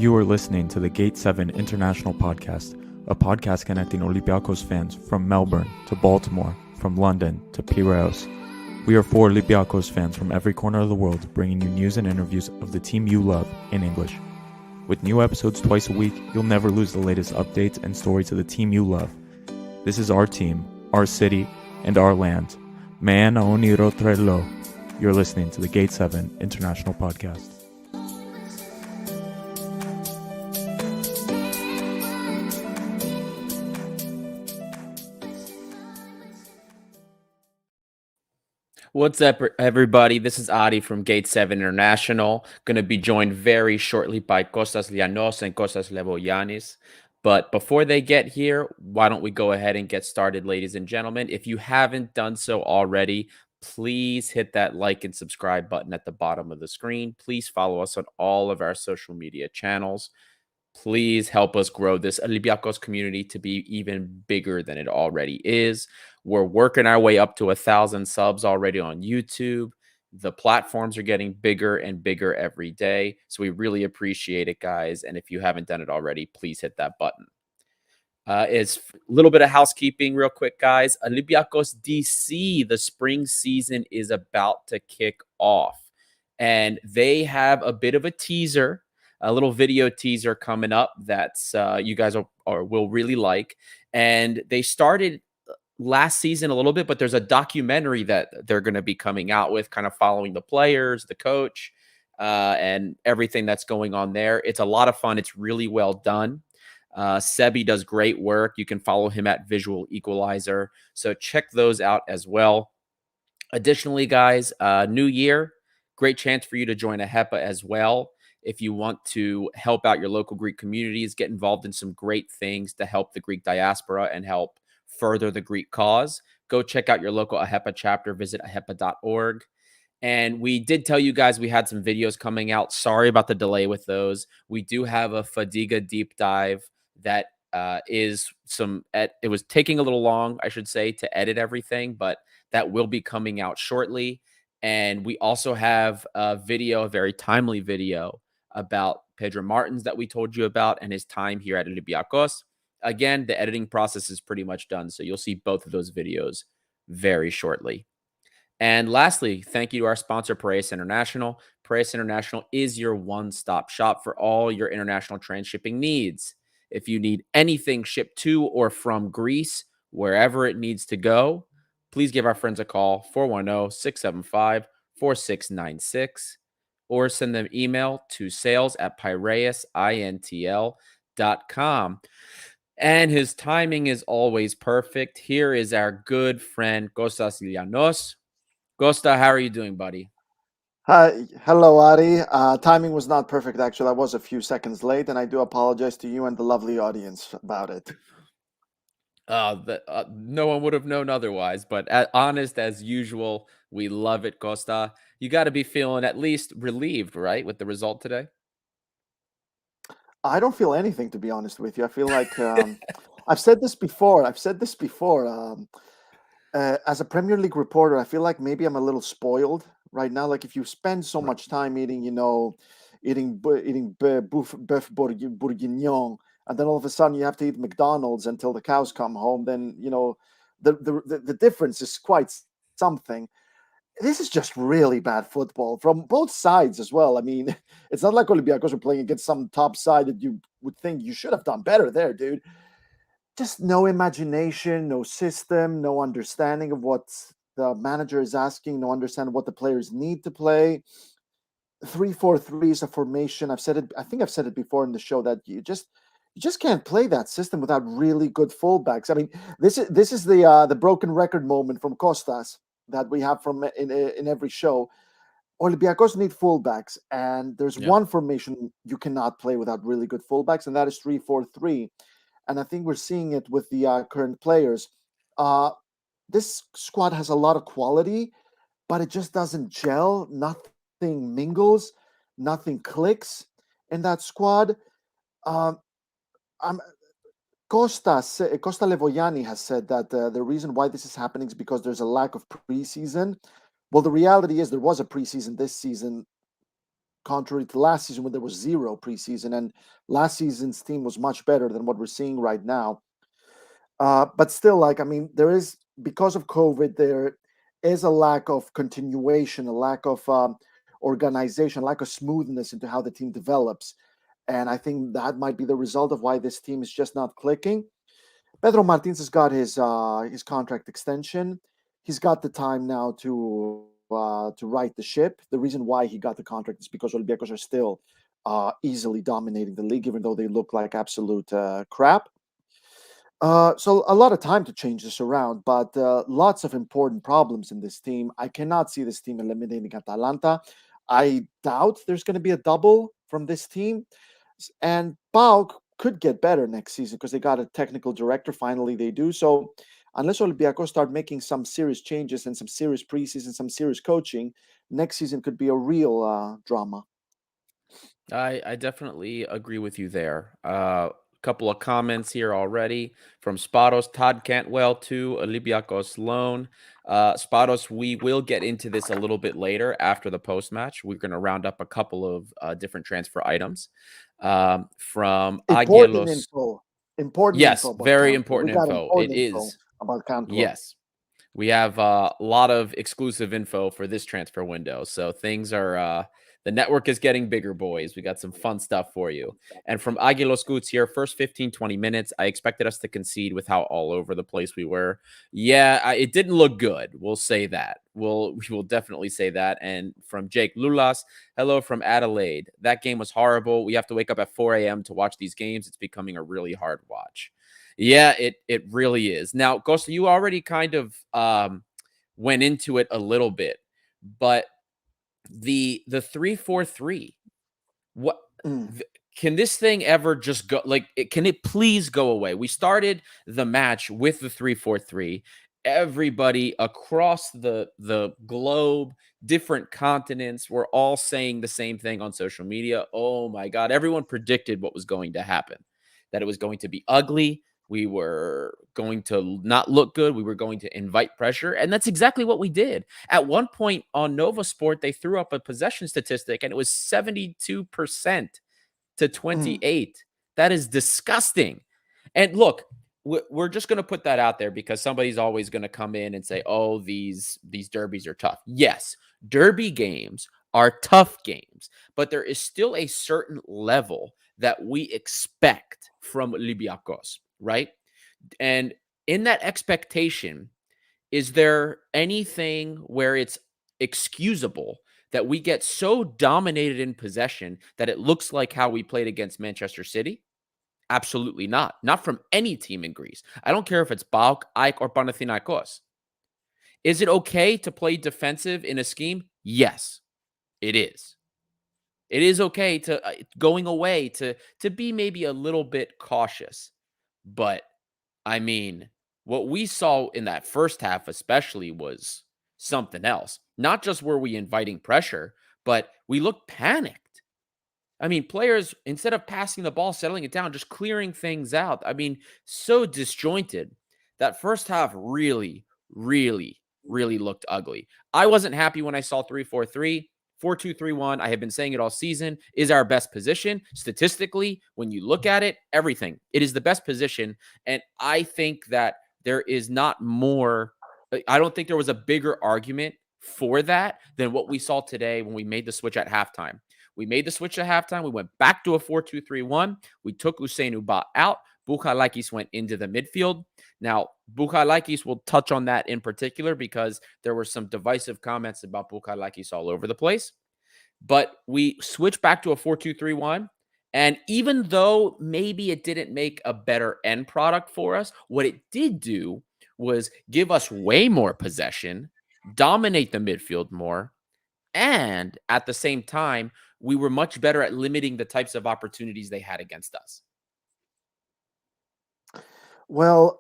You are listening to the Gate 7 International Podcast, a podcast connecting Olympiakos fans from Melbourne to Baltimore, from London to Piraeus. We are four Olympiakos fans from every corner of the world, bringing you news and interviews of the team you love in English. With new episodes twice a week, you'll never lose the latest updates and stories of the team you love. This is our team, our city, and our land. Man Oniro Trello. You're listening to the Gate 7 International Podcast. What's up, everybody? This is Adi from Gate 7 International. Going to be joined very shortly by Kostas Lianos and Kostas Levoyanis. But before they get here, why don't we go ahead and get started, ladies and gentlemen? If you haven't done so already, please hit that like and subscribe button at the bottom of the screen. Please follow us on all of our social media channels. Please help us grow this Olympiakos community to be even bigger than it already is. We're working our way up to 1,000 subs already on YouTube. The platforms are getting bigger and bigger every day. So we really appreciate it, guys. And if you haven't done it already, please hit that button. It's a little bit of housekeeping real quick, guys. Olympiakos DC, the spring season is about to kick off. And they have a bit of a teaser, a little video teaser coming up that's you guys will really like. And they started last season a little bit, but there's a documentary that they're going to be coming out with, kind of following the players, the coach, and everything that's going on there. It's a lot of fun. It's really well done. Sebi does great work. You can follow him at Visual Equalizer. So check those out as well. Additionally, guys, new year, great chance for you to join a HEPA as well. If you want to help out your local Greek communities, get involved in some great things to help the Greek diaspora and help further the Greek cause, go check out your local AHEPA chapter, visit ahepa.org. And we did tell you guys we had some videos coming out. Sorry about the delay with those. We do have a Fadiga deep dive that it was taking a little long, I should say, to edit everything, but that will be coming out shortly. And we also have a very timely video about Pedro Martins that we told you about and his time here at Olympiakos. Again, the editing process is pretty much done, so you'll see both of those videos very shortly. And lastly, thank you to our sponsor, Persist International. Persist International is your one-stop shop for all your international transshipping needs. If you need anything shipped to or from Greece, wherever it needs to go, please give our friends a call, 410-675-4696, or send them email to sales@piraeusintl.com. And his timing is always perfect. Here is our good friend, Kostas Lianos. Costa, how are you doing, buddy? Hi, hello, Ari. Timing was not perfect, actually. I was a few seconds late, and I do apologize to you and the lovely audience about it. No one would have known otherwise, but honest as usual, we love it, Costa. You got to be feeling at least relieved, right, with the result today? I don't feel anything, to be honest with you. I feel like I've said this before. As a Premier League reporter, I feel like maybe I'm a little spoiled right now. Like if you spend so much time eating boeuf bourguignon, and then all of a sudden you have to eat McDonald's until the cows come home, then the difference is quite something. This is just really bad football from both sides as well. I mean, it's not like Olympiakos are playing against some top side that you would think you should have done better there, dude. Just no imagination, no system, no understanding of what the manager is asking, no understanding what the players need to play. 3-4-3 is a formation. I think I've said it before in the show that you just can't play that system without really good fullbacks. I mean, this is the broken record moment from Kostas that we have from in every show. Olympiakos need fullbacks, and there's one formation you cannot play without really good fullbacks, and that is 3-4-3. And I think we're seeing it with the current players. This squad has a lot of quality, but it just doesn't gel. Nothing mingles, nothing clicks in that squad. Costa Levoyani has said that the reason why this is happening is because there's a lack of preseason. Well, the reality is there was a preseason this season contrary to last season when there was 0 preseason, and last season's team was much better than what we're seeing right now. But still, like, I mean, there is, because of COVID, there is a lack of continuation, a lack of organization, lack of smoothness into how the team develops. And I think that might be the result of why this team is just not clicking. Pedro Martins has got his contract extension. He's got the time now to right the ship. The reason why he got the contract is because Olympiakos are still easily dominating the league, even though they look like absolute crap. So a lot of time to change this around, but lots of important problems in this team. I cannot see this team eliminating Atalanta. I doubt there's going to be a double from this team. And Paok could get better next season because they got a technical director. Finally, they do. So unless Olympiacos start making some serious changes and some serious preseason, some serious coaching, next season could be a real drama. I definitely agree with you there. Couple of comments here already from Sparos. Todd Cantwell to Olympiakos loan. Sparos, we will get into this a little bit later after the post match. We're going to round up a couple of different transfer items from Important Agielos. info. Important Yes, info about very Cantwell. important We got info. important It info is. about Cantwell. Yes. We have a lot of exclusive info for this transfer window. So things are, the network is getting bigger, boys. We got some fun stuff for you. And from Aguilos Scoots here, first 15, 20 minutes, I expected us to concede with how all over the place we were. Yeah, it didn't look good. We'll say that. We will definitely say that. And from Jake Lulas, hello from Adelaide. That game was horrible. We have to wake up at 4 a.m. to watch these games. It's becoming a really hard watch. Yeah, it really is. Now, Costa, you already kind of went into it a little bit, but the 3-4-3, what can this thing ever just go, like, can it please go away? We started the match with the 3-4-3. Everybody across the globe, different continents, were all saying the same thing on social media. Oh my God, everyone predicted what was going to happen, that it was going to be ugly. We were going to not look good. We were going to invite pressure. And that's exactly what we did. At one point on Nova Sport, they threw up a possession statistic, and it was 72% to 28. That is disgusting. And look, we're just going to put that out there because somebody's always going to come in and say, oh, these derbies are tough. Yes, derby games are tough games, but there is still a certain level that we expect from Olympiakos, right? And in that expectation, is there anything where it's excusable that we get so dominated in possession that it looks like how we played against Manchester City? Absolutely not. Not from any team in Greece. I don't care if it's Paok, AEK, or Panathinaikos. Is it okay to play defensive in a scheme? Yes, it is. It is okay to going away to be maybe a little bit cautious. But I mean, what we saw in that first half especially was something else. Not just were we inviting pressure, but we looked panicked. I mean, players, instead of passing the ball, settling it down, just clearing things out. I mean, so disjointed. That first half really, really, really looked ugly. I wasn't happy when I saw 3-4-3. 4-2-3-1, I have been saying it all season, is our best position. Statistically, when you look at it, everything, it is the best position. And I think that there is not more, I don't think there was a bigger argument for that than what we saw today when we made the switch at halftime. We made the switch at halftime. We went back to a 4-2-3-1. We took Usain Uba out. Bukhalakis went into the midfield. Now, Bukhalakis, will touch on that in particular because there were some divisive comments about Bukhalakis all over the place. But we switched back to a 4-2-3-1. And even though maybe it didn't make a better end product for us, what it did do was give us way more possession, dominate the midfield more, and at the same time, we were much better at limiting the types of opportunities they had against us. Well,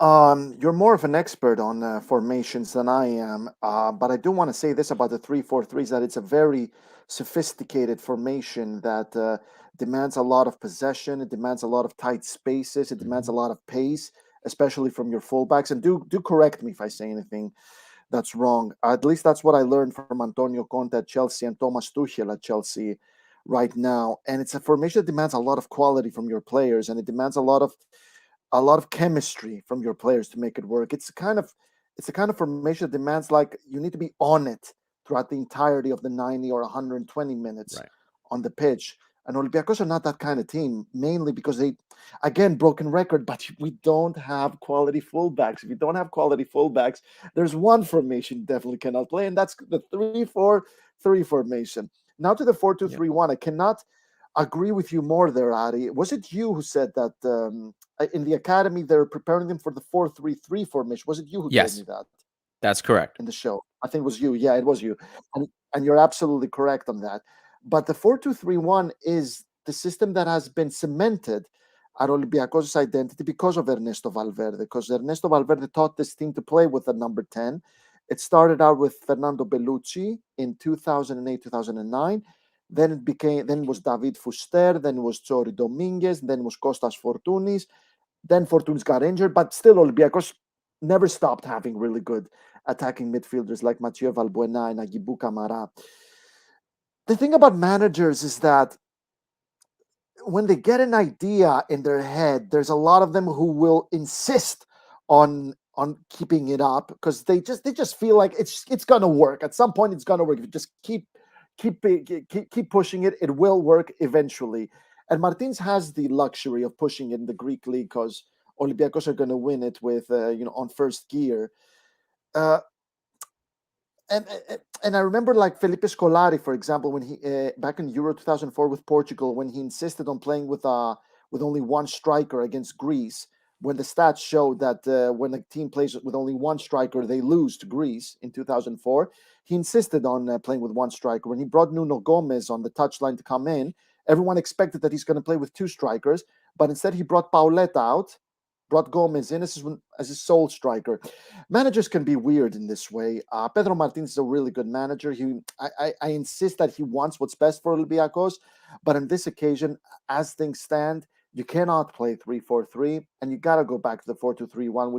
you're more of an expert on formations than I am, but I do want to say this about the 3-4-3s, that it's a very sophisticated formation that demands a lot of possession. It demands a lot of tight spaces. It demands a lot of pace, especially from your fullbacks. And do correct me if I say anything that's wrong. At least that's what I learned from Antonio Conte at Chelsea and Thomas Tuchel at Chelsea. right now, and it's a formation that demands a lot of quality from your players, and it demands a lot of chemistry from your players to make it work. It's a kind of formation that demands, like, you need to be on it throughout the entirety of the 90 or 120 minutes Right. on the pitch. And Olympiacos are not that kind of team, mainly because they, again, broken record, but we don't have quality fullbacks. If you don't have quality fullbacks, there's one formation you definitely cannot play, and that's the 3-4-3 formation. Now to the 4-2-3-1. I cannot agree with you more there, Adi. Was it you who said that in the academy they're preparing them for the 4-3-3 formation? Was it you who told me that? That's correct. In the show, I think it was you. Yeah, it was you, and you're absolutely correct on that. But the 4-2-3-1 is the system that has been cemented at Olympiakos' identity because of Ernesto Valverde. Because Ernesto Valverde taught this team to play with the number 10. It started out with Fernando Bellucci in 2008, 2009. Then it was David Fuster. Then it was Chori Dominguez. Then it was Kostas Fortounis. Then Fortounis got injured, but still Olympiakos never stopped having really good attacking midfielders like Mathieu Valbuena and Agibou Camara. The thing about managers is that when they get an idea in their head, there's a lot of them who will insist on keeping it up because they just feel like it's gonna work. At some point, it's gonna work. If you just keep pushing it, it will work eventually. And Martins has the luxury of pushing it in the Greek league because Olympiakos are going to win it with on first gear. And I remember, like, Felipe Scolari, for example, when he back in Euro 2004 with Portugal, when he insisted on playing with only one striker against Greece, when the stats showed that when a team plays with only one striker, they lose to Greece in 2004. He insisted on playing with one striker. When he brought Nuno Gomez on the touchline to come in, everyone expected that he's going to play with two strikers, but instead he brought Pauleta out, brought Gomez in as his sole striker. Managers can be weird in this way. Pedro Martins is a really good manager. I insist that he wants what's best for Olympiacos, but on this occasion, as things stand, you cannot play 3-4-3, and you got to go back to the 4-2-3-1,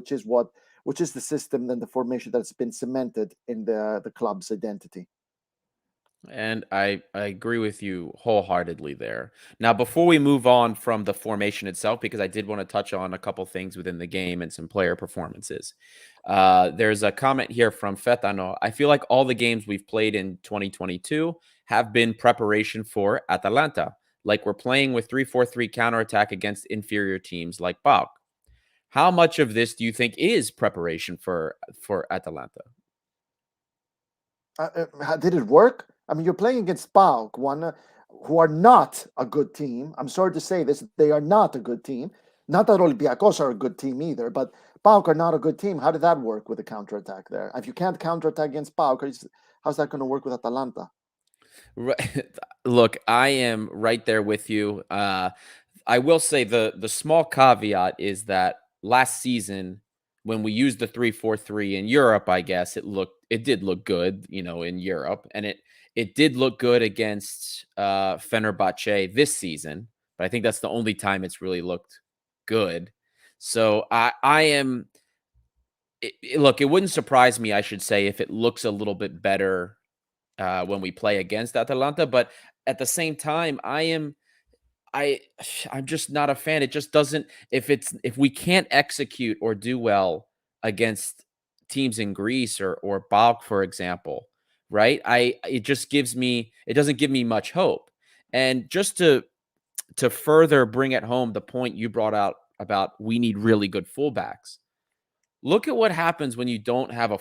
which is the system and the formation that's been cemented in the club's identity. And I agree with you wholeheartedly there. Now, before we move on from the formation itself, because I did want to touch on a couple things within the game and some player performances. There's a comment here from Fetano. I feel like all the games we've played in 2022 have been preparation for Atalanta. Like we're playing with 3-4-3 counterattack against inferior teams like Paok. How much of this do you think is preparation for Atalanta? Did it work? I mean, you're playing against Paok, who are not a good team. I'm sorry to say this, they are not a good team. Not that Olympiakos are a good team either, but Paok are not a good team. How did that work with the counterattack there? If you can't counterattack against Paok, how's that going to work with Atalanta? Right. Look, I am right there with you. I will say the small caveat is that last season, when we used the 3-4-3 in Europe, I guess it did look good, in Europe, and it did look good against Fenerbahce this season. But I think that's the only time it's really looked good. So I am. Look, it wouldn't surprise me, I should say, if it looks a little bit better when we play against Atalanta. But at the same time, I'm just not a fan. It just doesn't. If we can't execute or do well against teams in Greece or Paok, for example, right? It doesn't give me much hope. And just to further bring it home, the point you brought out about we need really good fullbacks. Look at what happens when you don't have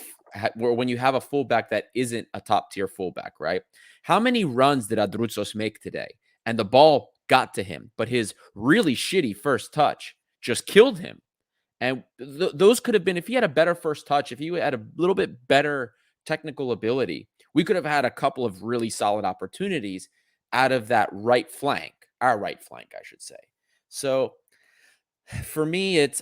when you have a fullback that isn't a top tier fullback, right? How many runs did Adroutsos make today? And the ball got to him, but his really shitty first touch just killed him. And those could have been, if he had a better first touch, if he had a little bit better technical ability, we could have had a couple of really solid opportunities out of that right flank, our right flank, I should say. So for me, it's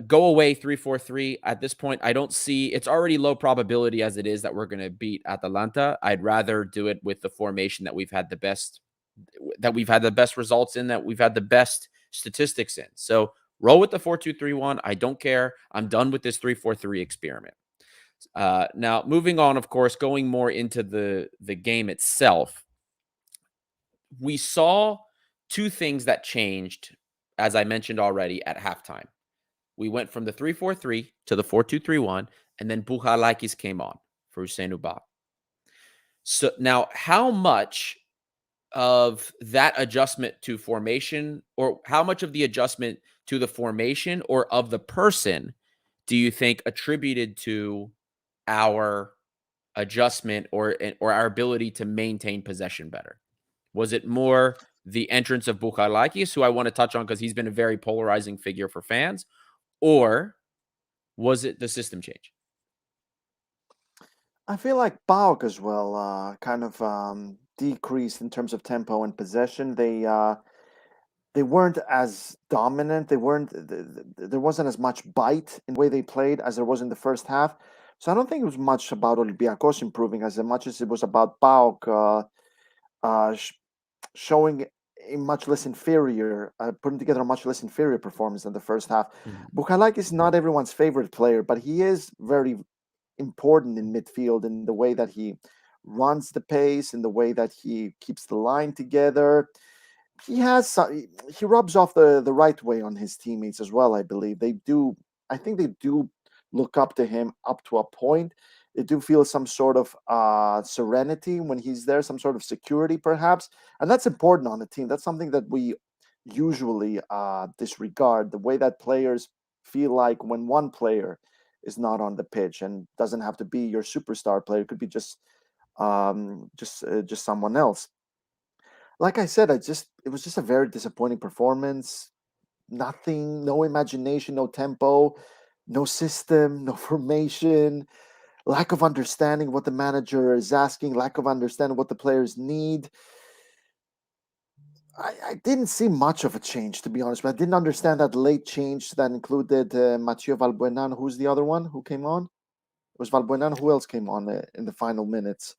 go away 3-4-3 at this point. I don't see, it's already low probability as it is that we're going to beat Atalanta. I'd rather do it with the formation that we've had the best results in, that we've had the best statistics in. So roll with the 4-2-3-1. I don't care. I'm done with this 3-4-3 experiment. Now, moving on, of course, going more into the game itself. we saw two things that changed, as I mentioned already, at halftime. We went from the 3-4-3 to the 4-2-3-1, and then Bouchalakis came on for Hüseyin Ubah. So now, how much of that adjustment to formation, or how much of the adjustment to the formation or of the person do you think attributed to our adjustment or our ability to maintain possession better? Was it more the entrance of Bouchalakis, who I want to touch on because he's been a very polarizing figure for fans, or was it the system change? I feel like Paok as well kind of decreased in terms of tempo and possession. They weren't as dominant. They weren't. There wasn't as much bite in the way they played as there was in the first half. So I don't think it was much about Olympiakos improving as much as it was about Paok showing a much less inferior, putting together a much less inferior performance than the first half. Bouchalakis is not everyone's favorite player, but he is very important in midfield in the way that he runs the pace, in the way that he keeps the line together. He rubs off the right way on his teammates as well. I believe they do. I think they do look up to him up to a point. They do feel some sort of serenity when he's there, some sort of security perhaps, and that's important on a team. That's something that we usually disregard, the way that players feel like when one player is not on the pitch, and doesn't have to be your superstar player. It could be just someone else. Like I said, it was just a very disappointing performance. Nothing, no imagination, no tempo, no system, no formation, lack of understanding what the manager is asking, lack of understanding what the players need. I didn't see much of a change, to be honest, but I didn't understand that late change that included Mathieu Valbuena. Who's the other one who came on? It was Valbuena. Who else came on in the final minutes?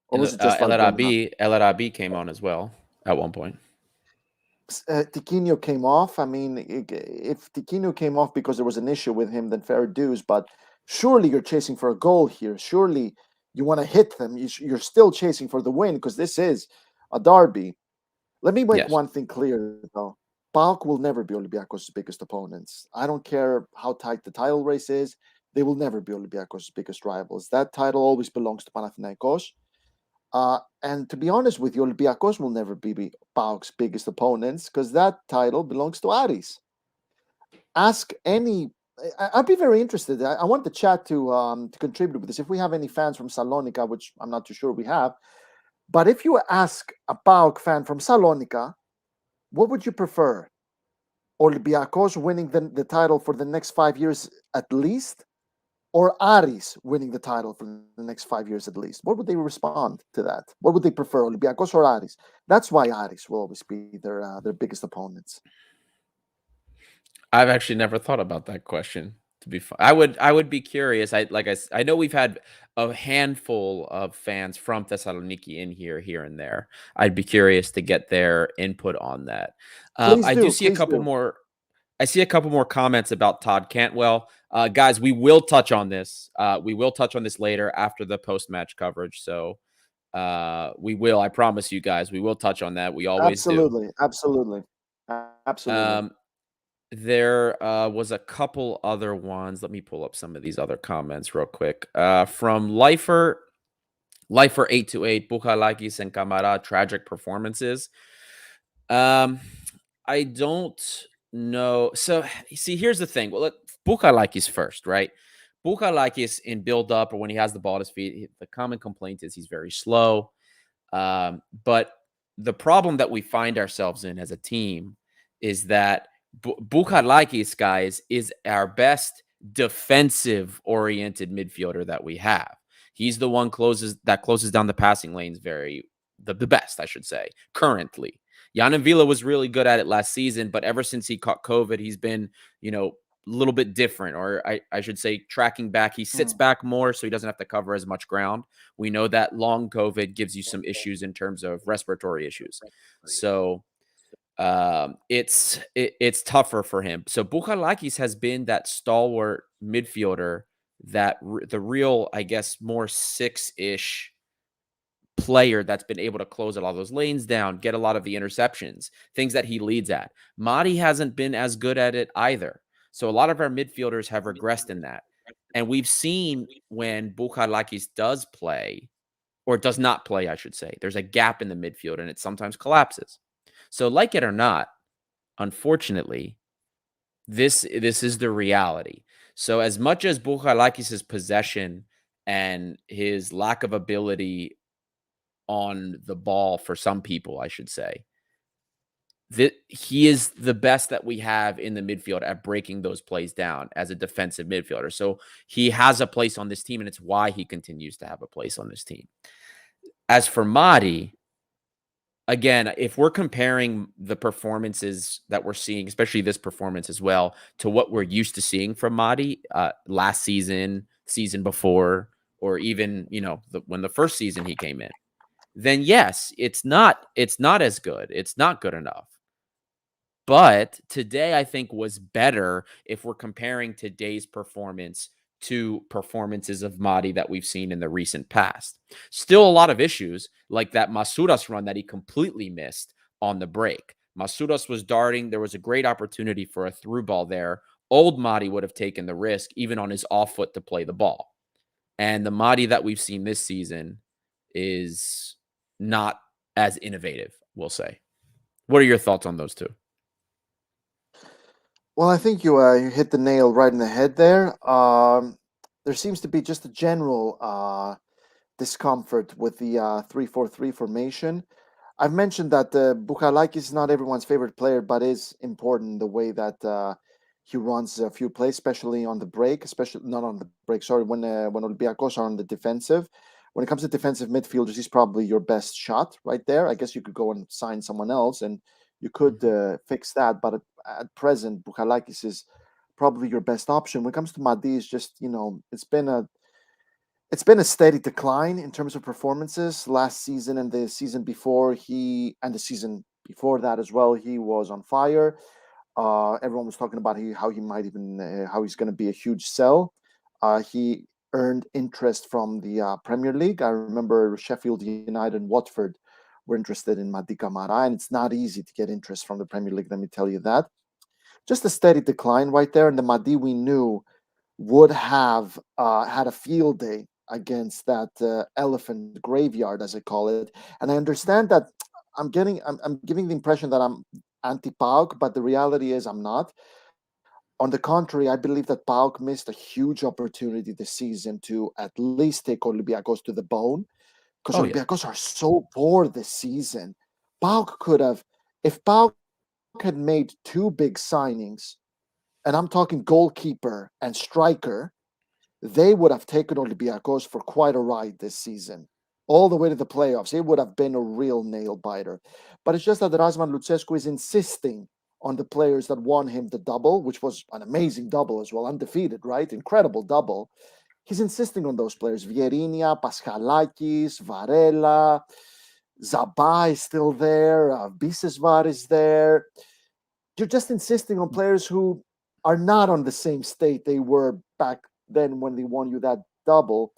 Or was it just El Valbuena? Arabi came on as well at one point. Tiquinho came off. I mean, if Tiquinho came off because there was an issue with him, then fair dues. But surely you're chasing for a goal here. Surely you want to hit them. You're still chasing for the win because this is a derby. Let me make one thing clear, though. Paok will never be Olympiakos' biggest opponents. I don't care how tight the title race is. They will never be Olympiakos' biggest rivals. That title always belongs to Panathinaikos. And to be honest with you, Olympiakos will never be Paok's biggest opponents because that title belongs to Aris. Ask any. I'd be very interested. I want the chat to contribute with this. If we have any fans from Salonika, which I'm not too sure we have, but if you ask a Paok fan from Salonika, what would you prefer? Olympiakos winning the title for the next 5 years at least, or Aris winning the title for the next 5 years at least? What would they respond to that? What would they prefer, Olympiakos or Aris? That's why Aris will always be their biggest opponents. I've actually never thought about that question. To be fun, I would be curious. I know we've had a handful of fans from Thessaloniki in here and there. I'd be curious to get their input on that. I do see a couple more. I see a couple more comments about Todd Cantwell. Guys, we will touch on this. We will touch on this later after the post-match coverage. So we will. I promise you guys, we will touch on that. We always do. Absolutely. There was a couple other ones. Let me pull up some of these other comments real quick. From Lifer 828, Bouchalakis and Camara, tragic performances. I don't know. So, see, here's the thing. Well, Bouchalakis first, right? Bouchalakis in build-up or when he has the ball at his feet, the common complaint is he's very slow. But the problem that we find ourselves in as a team is that Bouchalakis, guys, is our best defensive-oriented midfielder that we have. He's the one closes down the passing lanes the best, I should say, currently. Yanin Vila was really good at it last season, but ever since he caught COVID, he's been, a little bit different, or I should say tracking back. He sits back more, so he doesn't have to cover as much ground. We know that long COVID gives you some issues in terms of respiratory issues. So it's tougher for him. So Bouchalakis has been that stalwart midfielder that the real, I guess, more six-ish player that's been able to close a lot of those lanes down, get a lot of the interceptions, things that he leads at. Madi hasn't been as good at it either. So a lot of our midfielders have regressed in that. And we've seen when Bouchalakis does play, or does not play, I should say, there's a gap in the midfield and it sometimes collapses. So like it or not, unfortunately, this is the reality. So as much as Bouchalakis' possession and his lack of ability on the ball, for some people, I should say, that he is the best that we have in the midfield at breaking those plays down as a defensive midfielder. So he has a place on this team, and it's why he continues to have a place on this team. As for Madi, again, if we're comparing the performances that we're seeing, especially this performance as well, to what we're used to seeing from Madi last season, season before, or even, when the first season he came in, then yes, it's not as good. It's not good enough. But today, I think, was better if we're comparing today's performance to performances of Madi that we've seen in the recent past. Still a lot of issues, like that Masouras run that he completely missed on the break. Masouras was darting. There was a great opportunity for a through ball there. Old Madi would have taken the risk, even on his off foot, to play the ball. And the Madi that we've seen this season is not as innovative, we'll say. What are your thoughts on those two? Well, I think you hit the nail right in the head there. There seems to be just a general discomfort with the 3-4-3 formation. I've mentioned that Bouchalakis is not everyone's favorite player, but is important in the way that he runs a few plays, especially on the break, especially not on the break. Sorry, when Olympiakos are on the defensive. When it comes to defensive midfielders, he's probably your best shot right there. I guess you could go and sign someone else, and you could fix that. But at present, Bouchalakis is probably your best option. When it comes to Madi, it's just it's been a steady decline in terms of performances. Last season and the season before, the season before that as well, he was on fire. Everyone was talking about how he might even how he's going to be a huge sell. He earned interest from the Premier League. I remember Sheffield United and Watford were interested in Madi Camara, and it's not easy to get interest from the Premier League, let me tell you that. Just a steady decline right there, and the Madi we knew would have had a field day against that elephant graveyard, as I call it. And I understand that I'm giving the impression that I'm anti-Paok, but the reality is I'm not. On the contrary, I believe that Paok missed a huge opportunity this season to at least take Olympiakos to the bone, because Olympiakos are so poor this season. Paok could have, if Paok had made two big signings, and I'm talking goalkeeper and striker, they would have taken Olympiakos for quite a ride this season, all the way to the playoffs. It would have been a real nail biter. But it's just that Razvan Lucescu is insisting on the players that won him the double, which was an amazing double as well, undefeated, right? Incredible double. He's insisting on those players. Vierinia, Paschalakis, Varela, Zabá is still there, Bisesvar is there. You're just insisting on players who are not on the same state they were back then when they won you that double.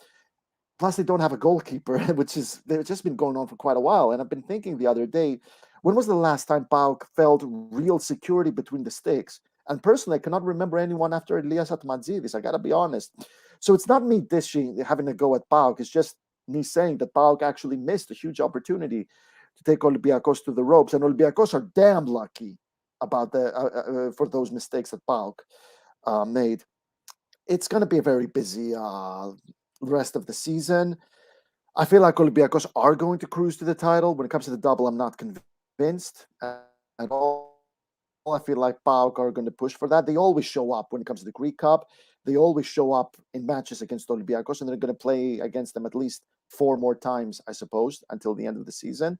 Plus, they don't have a goalkeeper, which is they've just been going on for quite a while. And I've been thinking the other day, when was the last time Paok felt real security between the sticks? And personally, I cannot remember anyone after Elias Atmadzidis. I got to be honest. So it's not me dishing, having a go at Paok. It's just me saying that Paok actually missed a huge opportunity to take Olympiakos to the ropes. And Olympiakos are damn lucky about for those mistakes that Paok made. It's going to be a very busy rest of the season. I feel like Olympiakos are going to cruise to the title. When it comes to the double, I'm not convinced at all. I feel like Paok are going to push for that. They always show up when it comes to the Greek Cup. They always show up in matches against Olympiakos, and they're going to play against them at least 4 more times, I suppose, until the end of the season.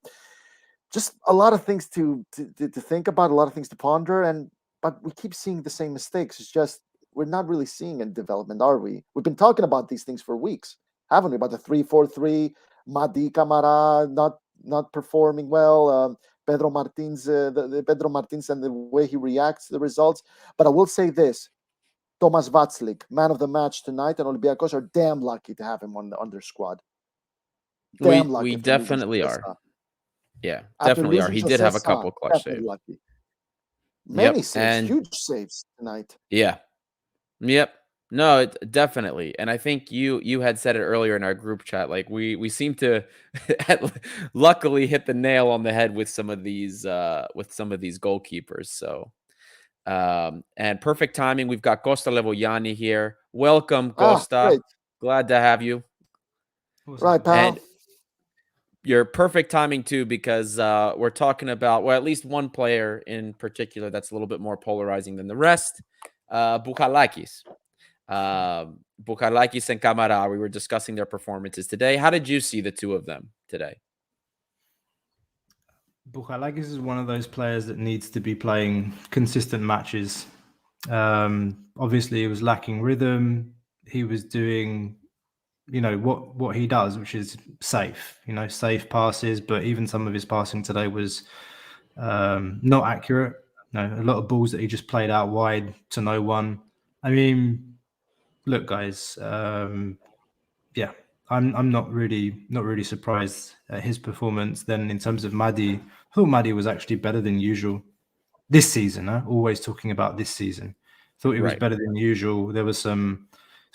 Just a lot of things to think about, a lot of things to ponder, but we keep seeing the same mistakes. It's just we're not really seeing any development, are we? We've been talking about these things for weeks, haven't we? About the 3-4-3, Madi Camara not performing well, Pedro Martins, the Pedro Martins and the way he reacts to the results. But I will say this: Tomas Vatslik, man of the match tonight, and Olympiakos are damn lucky to have him on their squad. Damn We lucky after losing definitely are. Chesa. Yeah, After definitely are. losing He did have a Chesa, couple clutch definitely saves. lucky. Many Yep, saves, and huge saves tonight. yeah, yep. No, definitely. And I think you had said it earlier in our group chat. Like we seem to luckily hit the nail on the head with some of these goalkeepers. So and perfect timing. We've got Costa Levoyani here. Welcome, Ah, Costa. great. Glad to have you. What's Right, up? pal. And you're perfect timing too, because we're talking about, well, at least one player in particular that's a little bit more polarizing than the rest. Bouchalakis. Bouchalakis and Camara. We were discussing their performances today. How did you see the two of them today? Bouchalakis is one of those players that needs to be playing consistent matches. Obviously, he was lacking rhythm. He was doing, what he does, which is safe, safe passes. But even some of his passing today was not accurate. A lot of balls that he just played out wide to no one. I mean, look, guys. Yeah, I'm not really surprised at his performance. Then in terms of Madi, I thought Madi was actually better than usual this season. Always talking about this season. Thought he was Right. better than usual. There was some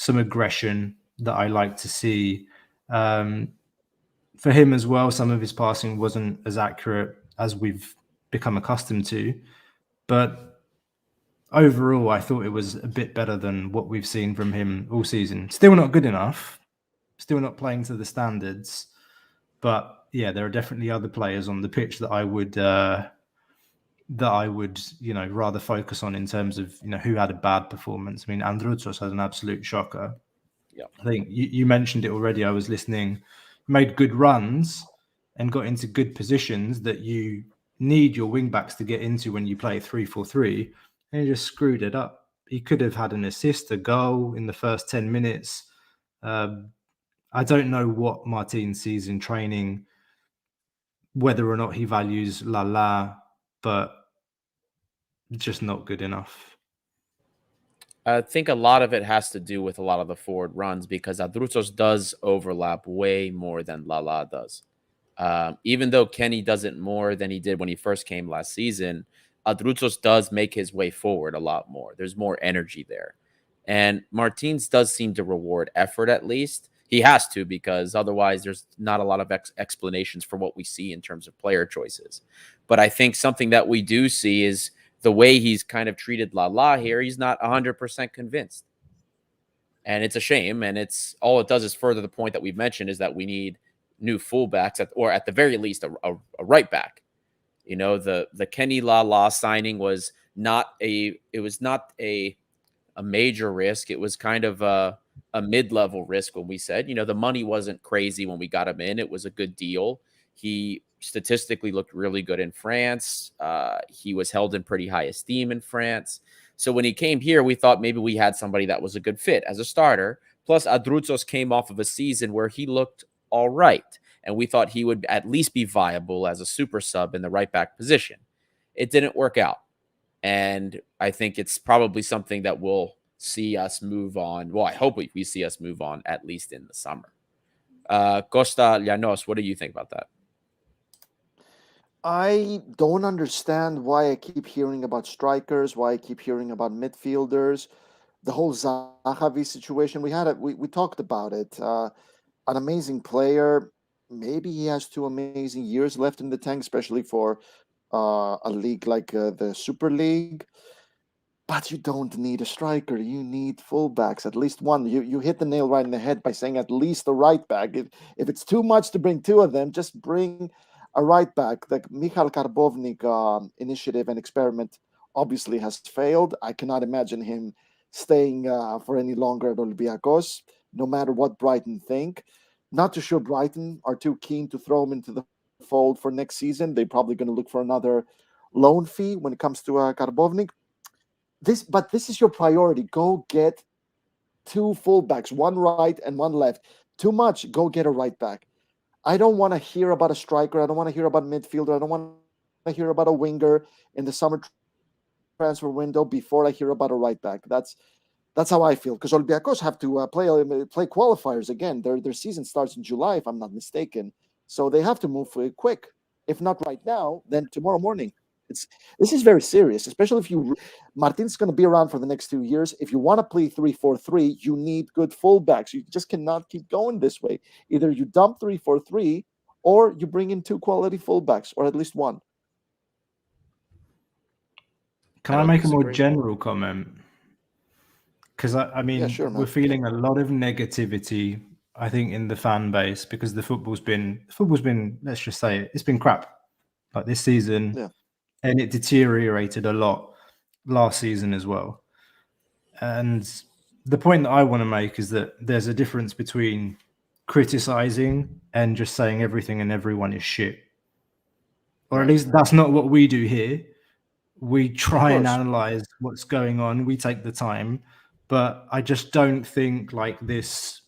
aggression that I like to see for him as well. Some of his passing wasn't as accurate as we've become accustomed to, but overall, I thought it was a bit better than what we've seen from him all season. Still not good enough. Still not playing to the standards, but yeah, there are definitely other players on the pitch that I would rather focus on in terms of who had a bad performance. I mean, Androutsos had an absolute shocker. Yeah. I think you mentioned it already. I was listening. Made good runs and got into good positions that you need your wing backs to get into when you play 3-4-3, and he just screwed it up. He could have had an assist, a goal in the first 10 minutes. I don't know what Martin sees in training, whether or not he values Lala, but just not good enough. I think a lot of it has to do with a lot of the forward runs, because Adrutsos does overlap way more than Lala does. Even though Kenny does it more than he did when he first came last season, Adrutsos does make his way forward a lot more. There's more energy there. And Martins does seem to reward effort, at least. He has to, because otherwise there's not a lot of explanations for what we see in terms of player choices. But I think something that we do see is the way he's kind of treated Lala here. He's not 100% convinced. And it's a shame. And it's all it does is further the point that we've mentioned, is that we need new fullbacks, or at the very least a right back. The Kenny Lala signing was not a major risk. It was kind of a mid-level risk when we said, the money wasn't crazy when we got him in. It was a good deal. He statistically looked really good in France. He was held in pretty high esteem in France. So when he came here, we thought maybe we had somebody that was a good fit as a starter. Plus, Adrutsos came off of a season where he looked all right, and we thought he would at least be viable as a super sub in the right back position. It didn't work out. And I think it's probably something that will see us move on. Well, I hope we see us move on, at least in the summer. Costa Llanos, what do you think about that? I don't understand why I keep hearing about strikers, why I keep hearing about midfielders. The whole Zahavi situation, we talked about it. An amazing player. Maybe he has 2 amazing years left in the tank, especially for a league like the Super League. But you don't need a striker. You need fullbacks, at least one. You hit the nail right in the head by saying at least a right back. If it's too much to bring two of them, just bring a right back. The Michal Karbovnik initiative and experiment obviously has failed. I cannot imagine him staying for any longer at Olympiakos, no matter what Brighton think. Not too sure Brighton are too keen to throw him into the fold for next season. They're probably going to look for another loan fee when it comes to Karbovnik. But this is your priority. Go get two fullbacks, one right and one left. Too much. Go get a right back. I don't want to hear about a striker. I don't want to hear about midfielder. I don't want to hear about a winger in the summer transfer window before I hear about a right back. That's how I feel, because Olympiakos have to play qualifiers again. Their season starts in July, if I'm not mistaken. So they have to move quick. If not right now, then tomorrow morning. This is very serious, especially if Martin's going to be around for the next 2 years. If you want to play 3-4-3, you need good fullbacks. You just cannot keep going this way. Either you dump 3-4-3 or you bring in 2 quality fullbacks, or at least one. Can I make a more general comment? Because I mean, Yeah, sure, we're feeling a lot of negativity, I think, in the fan base because the football's been, let's just say it, it's been crap like this season. Yeah. And it deteriorated a lot last season as well. And the point that I want to make is that there's a difference between criticizing and just saying everything and everyone is shit. Or at least that's not what we do here. We try and analyze what's going on. We take the time. But I just don't think like this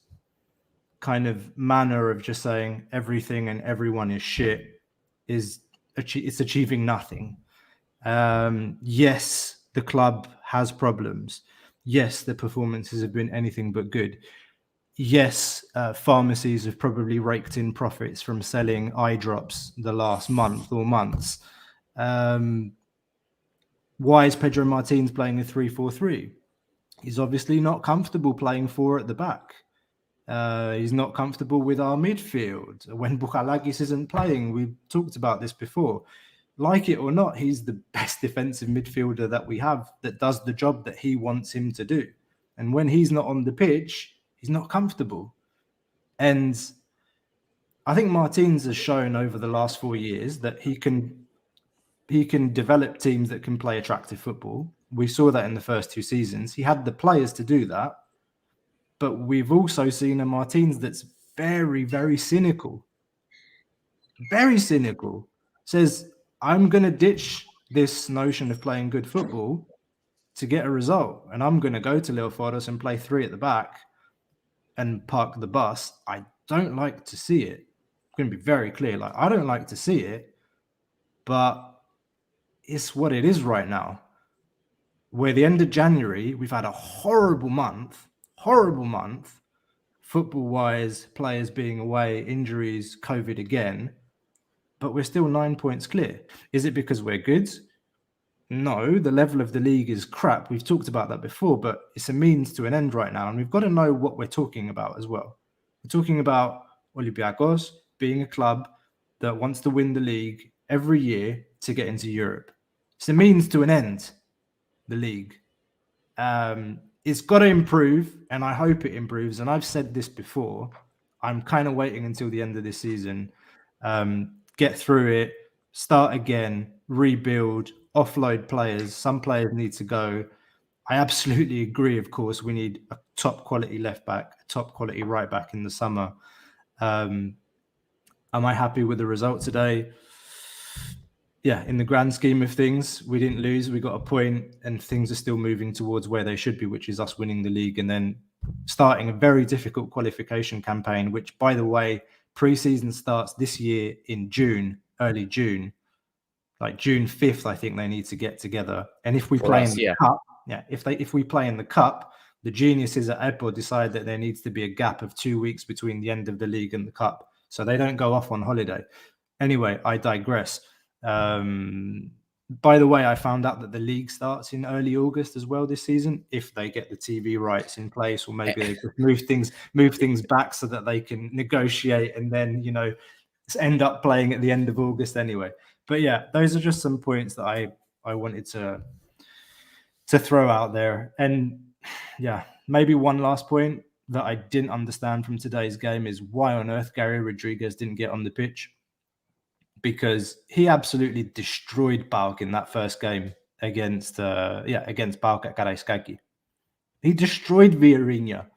kind of manner of just saying everything and everyone is shit it's achieving nothing. Yes, the club has problems. Yes, the performances have been anything but good. Yes, pharmacies have probably raked in profits from selling eye drops the last month or months. Why is Pedro Martins playing a 3-4-3? He's obviously not comfortable playing 4 at the back. He's not comfortable with our midfield. When Bouchalakis isn't playing, we've talked about this before. Like it or not, he's the best defensive midfielder that we have that does the job that he wants him to do. And when he's not on the pitch, he's not comfortable. And I think Martins has shown over the last 4 years that he can develop teams that can play attractive football. We saw that in the first 2 seasons. He had the players to do that. But we've also seen a Martins that's very, very cynical. Very cynical. Says, I'm going to ditch this notion of playing good football to get a result. And I'm going to go to Leoforos and play 3 at the back and park the bus. I don't like to see it. I'm going to be very clear. Like, I don't like to see it, but it's what it is right now. Where the end of January, we've had a horrible month, football-wise, players being away, injuries, COVID again, but we're still 9 points clear. Is it because we're good? No, the level of the league is crap. We've talked about that before, but it's a means to an end right now, and we've got to know what we're talking about as well. We're talking about Olympiakos being a club that wants to win the league every year to get into Europe. It's a means to an end, the league. It's got to improve, and I hope it improves. And I've said this before. I'm kind of waiting until the end of this season, get through it, start again, rebuild, offload players. Some players need to go. I absolutely agree. Of course, we need a top quality left back, a top quality right back in the summer. Am I happy with the result today? Yeah, in the grand scheme of things, we didn't lose. We got a point, and things are still moving towards where they should be, which is us winning the league and then starting a very difficult qualification campaign, which, by the way, pre-season starts this year in June, early June, like June 5th, I think they need to get together. And if we play in the cup, if we play in the cup, the geniuses at EPO decide that there needs to be a gap of 2 weeks between the end of the league and the cup, so they don't go off on holiday. Anyway, I digress. By the way, I found out that the league starts in early August as well this season, if they get the TV rights in place, or maybe they just move things back so that they can negotiate and then, you know, end up playing at the end of August anyway. But yeah, those are just some points that I wanted to throw out there. And yeah, maybe one last point that I didn't understand from today's game is why on earth Gary Rodriguez didn't get on the pitch. Because he absolutely destroyed Paok in that first game against Paok at Karaiskaki. He destroyed Vieirinha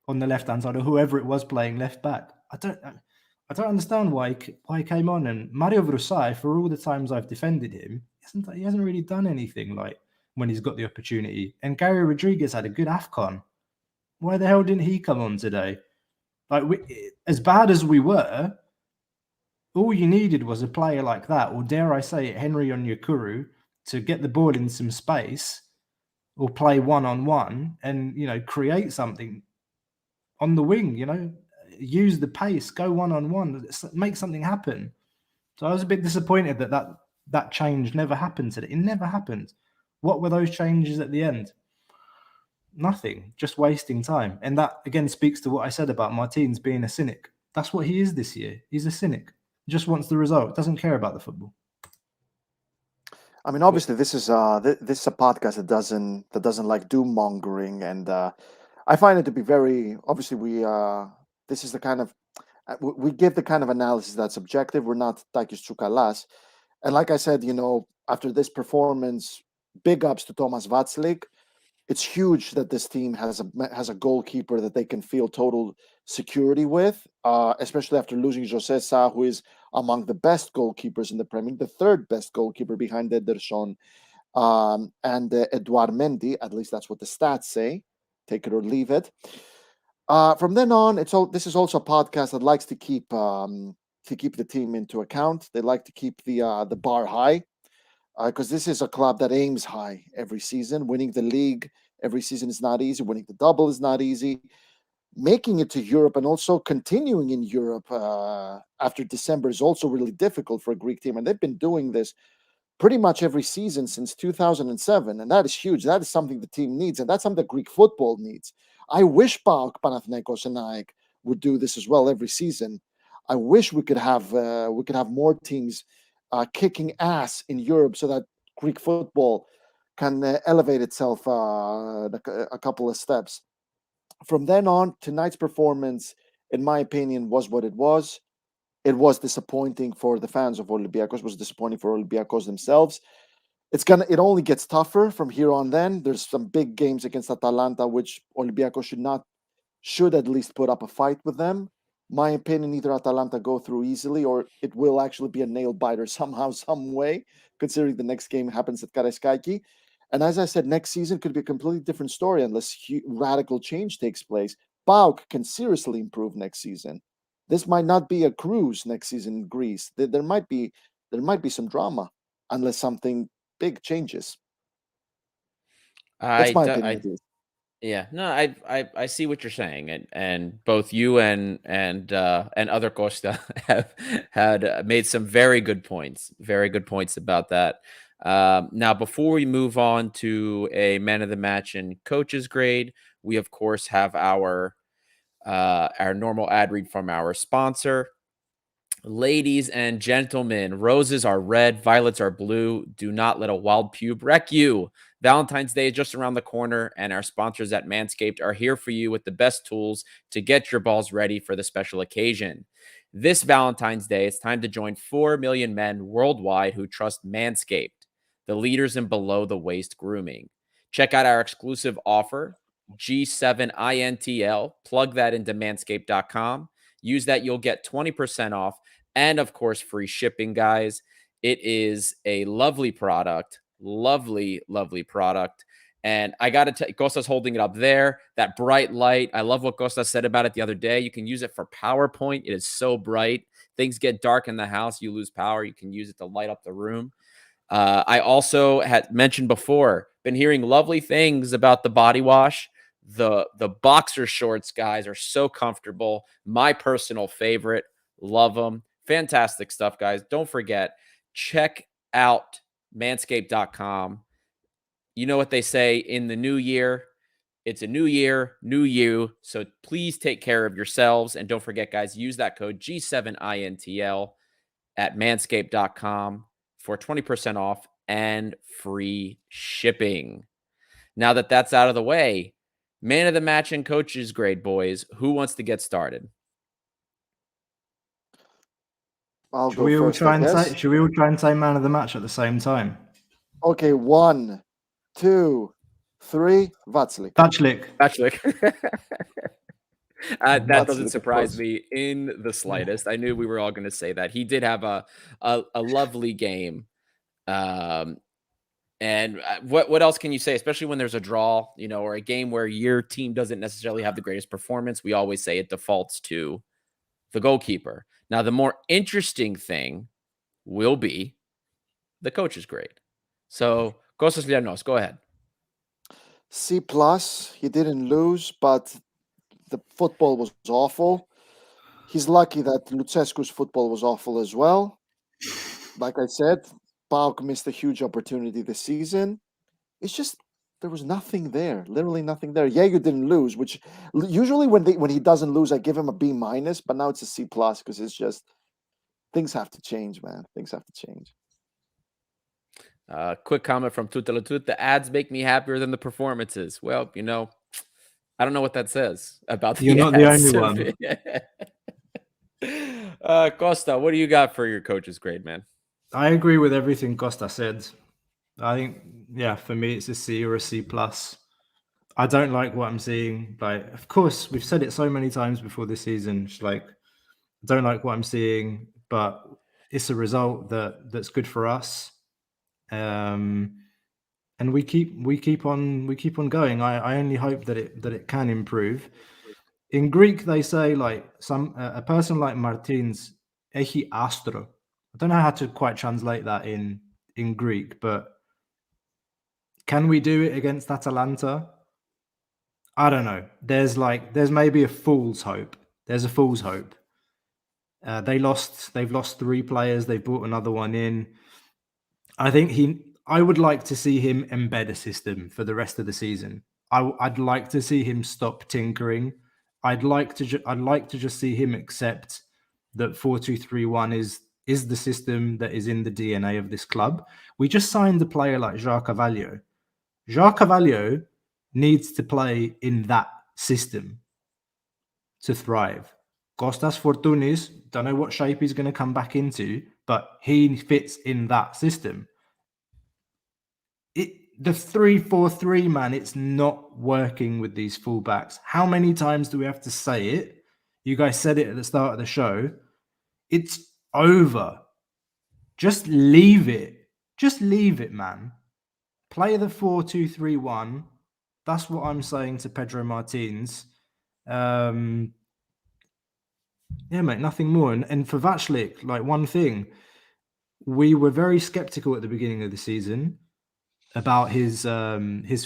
on the left-hand side, or whoever it was playing left back. I don't understand why he came on. And Mario Vrusai, for all the times I've defended him, he hasn't really done anything like when he's got the opportunity. And Gary Rodriguez had a good AFCON. Why the hell didn't he come on today? Like, as bad as we were, all you needed was a player like that, or dare I say it, Henry Onyekuru, to get the ball in some space, or play one-on-one and, create something on the wing, use the pace, go one-on-one, make something happen. So I was a bit disappointed that change never happened today. It never happened. What were those changes at the end? Nothing, just wasting time. And that, again, speaks to what I said about Martins being a cynic. That's what he is this year. He's a cynic. Just wants the result. Doesn't care about the football. I mean, obviously, this is a podcast that doesn't like doom mongering, and I find it to be very obviously this is the kind of we give the kind of analysis that's objective. We're not Takis Tsoukalas, and like I said, after this performance, big ups to Thomas Vatslik. It's huge that this team has a goalkeeper that they can feel total security with, especially after losing José Sa, who is among the best goalkeepers in the Premier League, the third best goalkeeper behind Ederson and Edouard Mendy. At least that's what the stats say. Take it or leave it. From then on, this is also a podcast that likes to keep the team into account. They like to keep the bar high. Because this is a club that aims high every season. Winning the league every season is not easy. Winning the double is not easy. Making it to Europe and also continuing in Europe after December is also really difficult for a Greek team. And they've been doing this pretty much every season since 2007. And that is huge. That is something the team needs. And that's something that Greek football needs. I wish Paok, Panathinaikos, and AEK would do this as well every season. I wish we could have more teams kicking ass in Europe so that Greek football can elevate itself a couple of steps. From then on, tonight's performance, in my opinion, was what it was. It was disappointing for the fans of Olympiakos, was disappointing for Olympiakos themselves. It only gets tougher from here on then. There's some big games against Atalanta, which Olympiakos should at least put up a fight with them. My opinion, either Atalanta go through easily or it will actually be a nail biter somehow, some way, considering the next game happens at Karaiskaki. And as I said, next season could be a completely different story unless radical change takes place. Paok can seriously improve next season. This might not be a cruise next season in Greece. There might be some drama unless something big changes. That's my opinion. Yeah, no, I see what you're saying, and both you and other Costa have had made some very good points about that. Now, before we move on to a man of the match and coach's grade, we of course have our normal ad read from our sponsor. Ladies and gentlemen, roses are red, violets are blue. Do not let a wild pube wreck you. Valentine's Day is just around the corner, and our sponsors at Manscaped are here for you with the best tools to get your balls ready for the special occasion. This Valentine's Day, it's time to join 4 million men worldwide who trust Manscaped, the leaders in below-the-waist grooming. Check out our exclusive offer, G7INTL. Plug that into manscaped.com. Use that, you'll get 20% off and, of course, free shipping, guys. It is a lovely product. Lovely, lovely product. And I got to tell you, Costa's holding it up there. That bright light. I love what Costa said about it the other day. You can use it for PowerPoint. It is so bright. Things get dark in the house. You lose power. You can use it to light up the room. I also had mentioned before, been hearing lovely things about the body wash. The boxer shorts, guys, are so comfortable. My personal favorite. Love them. Fantastic stuff, guys. Don't forget, check out manscaped.com. You know what they say in the new year. It's a new year, new you. So please take care of yourselves. And don't forget, guys, use that code G7INTL at manscaped.com for 20% off and free shipping. Now that that's out of the way, man of the match and coach's grade, boys. Who wants to get started? Should we all try and say man of the match at the same time? Okay, 1, 2, 3. Vatslik. That doesn't surprise me in the slightest. I knew we were all going to say that. He did have a lovely game. And what else can you say, especially when there's a draw, or a game where your team doesn't necessarily have the greatest performance? We always say it defaults to the goalkeeper. Now, the more interesting thing will be the coach's grade. So, Kostas Lianos, go ahead. C+. He didn't lose, but the football was awful. He's lucky that Lucescu's football was awful as well. Like I said, Paok missed a huge opportunity this season. It's just there was nothing there, literally nothing there. Yeah, you didn't lose, which usually when he doesn't lose, I give him a B-, but now it's a C+ because it's just things have to change, man. Things have to change. Quick comment from Tutelatut. The ads make me happier than the performances. Well, I don't know what that says about the You're not the ads. only one. Costa, what do you got for your coach's grade, man? I agree with everything Costa said. I think, yeah, for me, it's a C or a C+. I don't like what I'm seeing. Like, of course, we've said it so many times before this season. Just like, I don't like what I'm seeing, but it's a result that's good for us. And we keep on going. I only hope that it can improve. In Greek, they say like a person like Martins, echi astro. I don't know how to quite translate that in Greek, but can we do it against Atalanta? I don't know. There's maybe a fool's hope. There's a fool's hope. They've lost 3 players. They've brought another one in. I would like to see him embed a system for the rest of the season. I'd like to see him stop tinkering. I'd like to just see him accept that 4-2-3-1 is the system that is in the DNA of this club. We just signed a player like João Carvalho. João Carvalho needs to play in that system to thrive. Kostas Fortounis, don't know what shape he's going to come back into, but he fits in that system. The 3-4-3, man, it's not working with these fullbacks. How many times do we have to say it? You guys said it at the start of the show. It's over. Just leave it. Just leave it, man. Play the 4-2-3-1. That's what I'm saying to Pedro Martins. Yeah, mate, nothing more. And for Vaclik, like one thing, we were very skeptical at the beginning of the season about his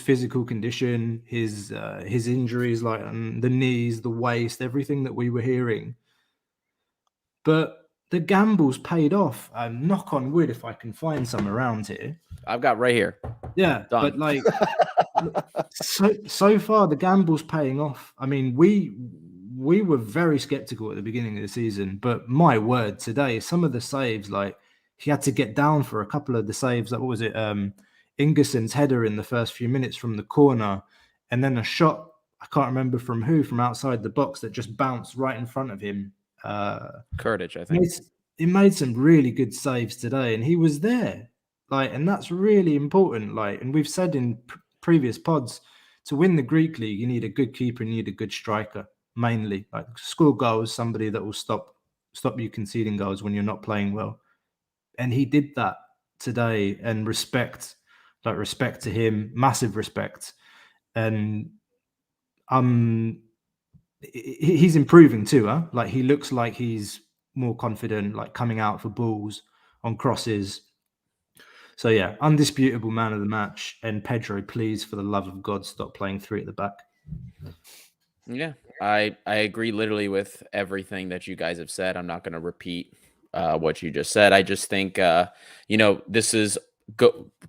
physical condition, his injuries, like the knees, the waist, everything that we were hearing. But the gambles paid off. Knock on wood, if I can find some around here. I've got right here. Yeah, Done. but like so far the gamble's paying off. I mean, we were very skeptical at the beginning of the season, but my word, today some of the saves, like he had to get down for a couple of the saves. Like, what was it? Ingerson's header in the first few minutes from the corner, and then a shot, I can't remember from who, from outside the box that just bounced right in front of him. Kurdic, I think. He made some really good saves today, and he was there. Like, and that's really important. Like, and we've said in previous pods, to win the Greek league, you need a good keeper, and you need a good striker, mainly. Like, score goals, somebody that will stop you conceding goals when you're not playing well. And he did that today, and respect to him, massive respect. And he's improving too, huh? Like, he looks like he's more confident, like coming out for balls on crosses. So yeah, undisputable man of the match. And Pedro, please, for the love of God, stop playing 3 at the back. Yeah, I agree literally with everything that you guys have said. I'm not going to repeat what you just said. I just think this is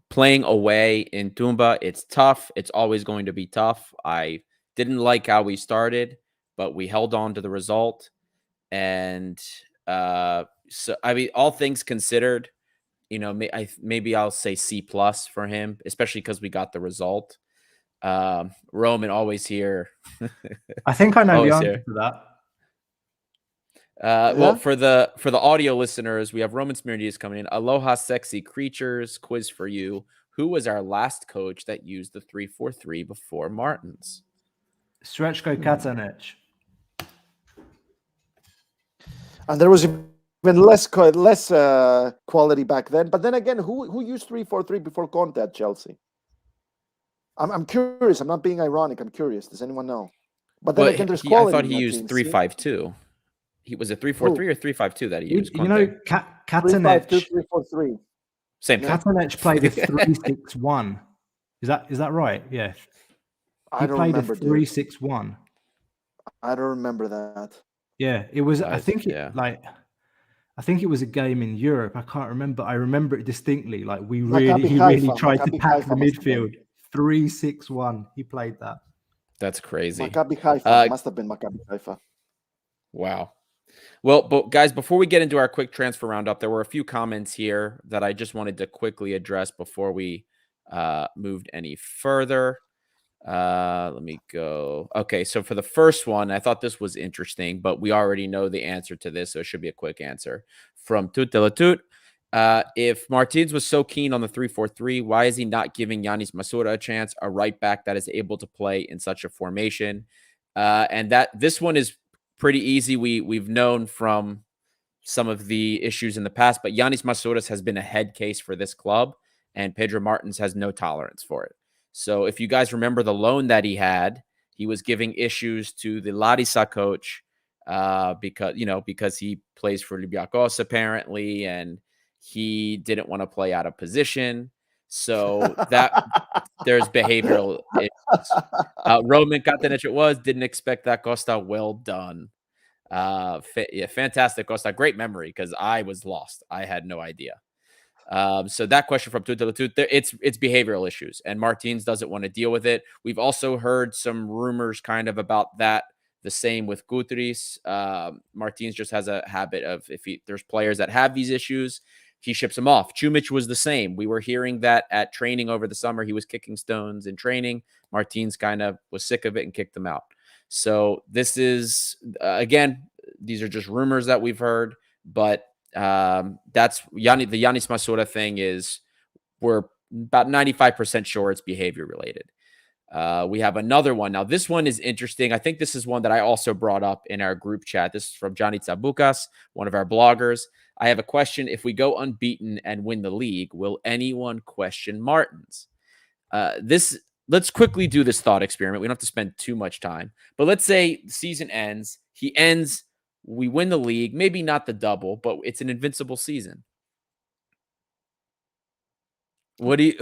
playing away in Toumba. It's tough. It's always going to be tough. I didn't like how we started, but we held on to the result. And so, I mean, all things considered, maybe I'll say C+ for him, especially because we got the result. Roman, always here. I think I know the answer to that. Well, for the audio listeners, we have Roman Smirnius coming in. Aloha, sexy creatures. Quiz for you. Who was our last coach that used the 3-4-3 before Martins? Srečko Katanec. And there was even less quality back then. But then again, who used 3-4-3 before Conte at Chelsea? I'm curious. I'm not being ironic. I'm curious. Does anyone know? But then again, there's quality. I thought he used 3-5-2. He was a 3-4-3 or 3-5-2 that he used. Conte. Katanec 3-5-2, 3-4-3. Same. Katanec played a 3-6-1. Is that right? Yeah. He don't played remember, a dude. 3-6-1. I don't remember that. Yeah, it was. I think yeah. I think it was a game in Europe. I can't remember. I remember it distinctly. Like he Maccabi really Haifa. tried to Maccabi pack Haifa the must have been. midfield. 3-6-1. He played that. That's crazy. Maccabi Haifa must have been Maccabi Haifa. Wow. Well, but guys, before we get into our quick transfer roundup, there were a few comments here that I just wanted to quickly address before we moved any further. Let me go. Okay, so for the first one, I thought this was interesting, but we already know the answer to this, so it should be a quick answer. From Tout de la Tout, if Martins was so keen on the 3-4-3, why is he not giving Yanis Masura a chance, a right back that is able to play in such a formation? And that this one is pretty easy. We've known from some of the issues in the past, but Yanis Masouras has been a head case for this club, and Pedro Martins has no tolerance for it. So if you guys remember the loan that he had, he was giving issues to the Larissa coach because he plays for Olympiakos apparently, and he didn't want to play out of position. So that there's behavioral issues. Roman Katanec didn't expect that. Costa, well done. Fantastic, Costa. Great memory because I was lost. I had no idea. So that question from Tutelatut, it's behavioral issues, and Martins doesn't want to deal with it. We've also heard some rumors kind of about that. The same with Gutris. Martins just has a habit of there's players that have these issues, he ships them off. Chumic was the same. We were hearing that at training over the summer. He was kicking stones in training. Martins kind of was sick of it and kicked them out. So this is, again, these are just rumors that we've heard, but that's the Yanis Masura thing is we're about 95% sure it's behavior related. We have another one. Now, this one is interesting. I think this is one that I also brought up in our group chat. This is from Johnny Tsabukas, one of our bloggers. I have a question. If we go unbeaten and win the league, will anyone question Martins? Let's quickly do this thought experiment. We don't have to spend too much time. But let's say the season ends. We win the league. Maybe not the double, but it's an invincible season. What do you?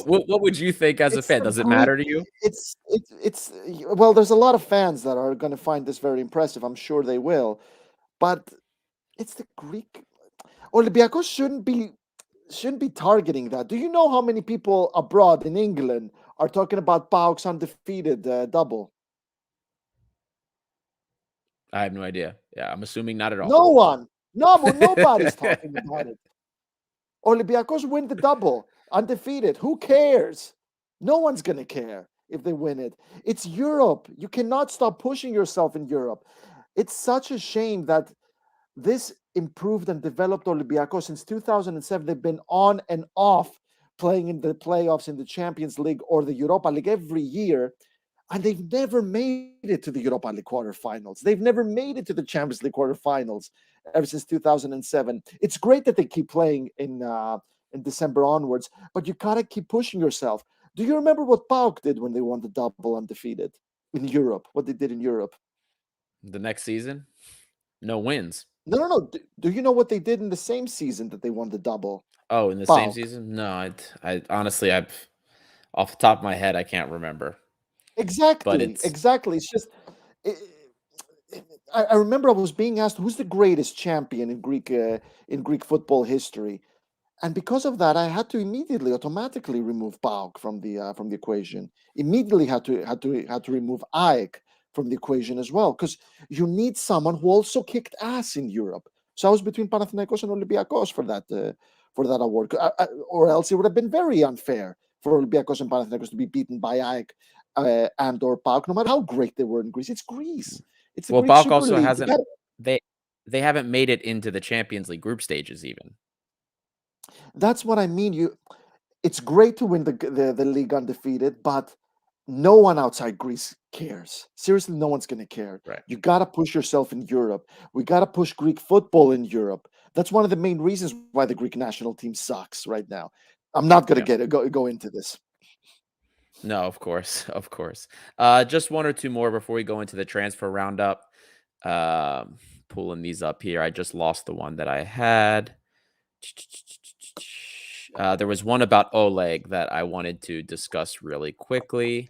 What would you think as a fan? Does it matter to you? Well, there's a lot of fans that are going to find this very impressive. I'm sure they will, but it's the Greek. Olympiakos shouldn't be targeting that. Do you know how many people abroad in England are talking about Paok's undefeated double? I have no idea. Yeah, I'm assuming not at all. No one. Nobody's talking about it. Olympiakos win the double, undefeated. Who cares? No one's going to care if they win it. It's Europe. You cannot stop pushing yourself in Europe. It's such a shame that this improved and developed Olympiakos since 2007. They've been on and off playing in the playoffs in the Champions League or the Europa League every year, and they've never made it to the Europa League quarterfinals. They've never made it to the Champions League quarterfinals ever since 2007. It's great that they keep playing in December onwards, but you gotta keep pushing yourself. Do you remember what Paok did when they won the double undefeated in Europe? What they did in Europe? The next season? No wins. No. Do you know what they did in the same season that they won the double? Oh, in the same season? No, I honestly, off the top of my head, I can't remember. Exactly. It's just, I remember I was being asked who's the greatest champion in Greek football history, and because of that, I had to automatically remove Paok from the equation. Immediately had to remove Aek from the equation as well, because you need someone who also kicked ass in Europe. So I was between Panathinaikos and Olympiakos for that award, or else it would have been very unfair for Olympiakos and Panathinaikos to be beaten by Aek and or Paok, no matter how great they were in Greece. It's Greece. It's the Greek Paok Super also League. hasn't. They haven't made it into the Champions League group stages even. That's what I mean. It's great to win the league undefeated, but no one outside Greece cares. Seriously, no one's going to care. Right. You got to push yourself in Europe. We got to push Greek football in Europe. That's one of the main reasons why the Greek national team sucks right now. I'm not going to go into this. No, of course. Just one or two more before we go into the transfer roundup. Pulling these up here. I just lost the one that I had. There was one about Oleg that I wanted to discuss really quickly.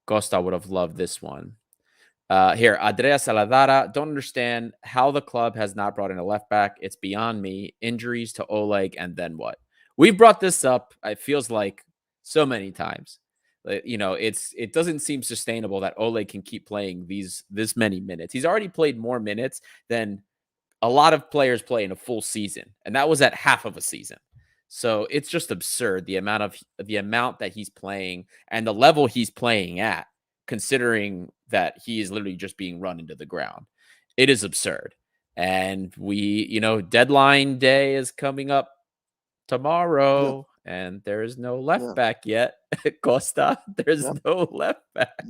Costa would have loved this one. Here, Andrea Saladara, don't understand how the club has not brought in a left back. It's beyond me. Injuries to Oleg, and then what? We've brought this up, it feels like, so many times. It doesn't seem sustainable that Oleg can keep playing this many minutes. He's already played more minutes than a lot of players play in a full season, and that was at half of a season. So it's just absurd the amount that he's playing and the level he's playing at, considering that he is literally just being run into the ground. It is absurd. And deadline day is coming up tomorrow, and there is no left back yet. Costa, there's no left back.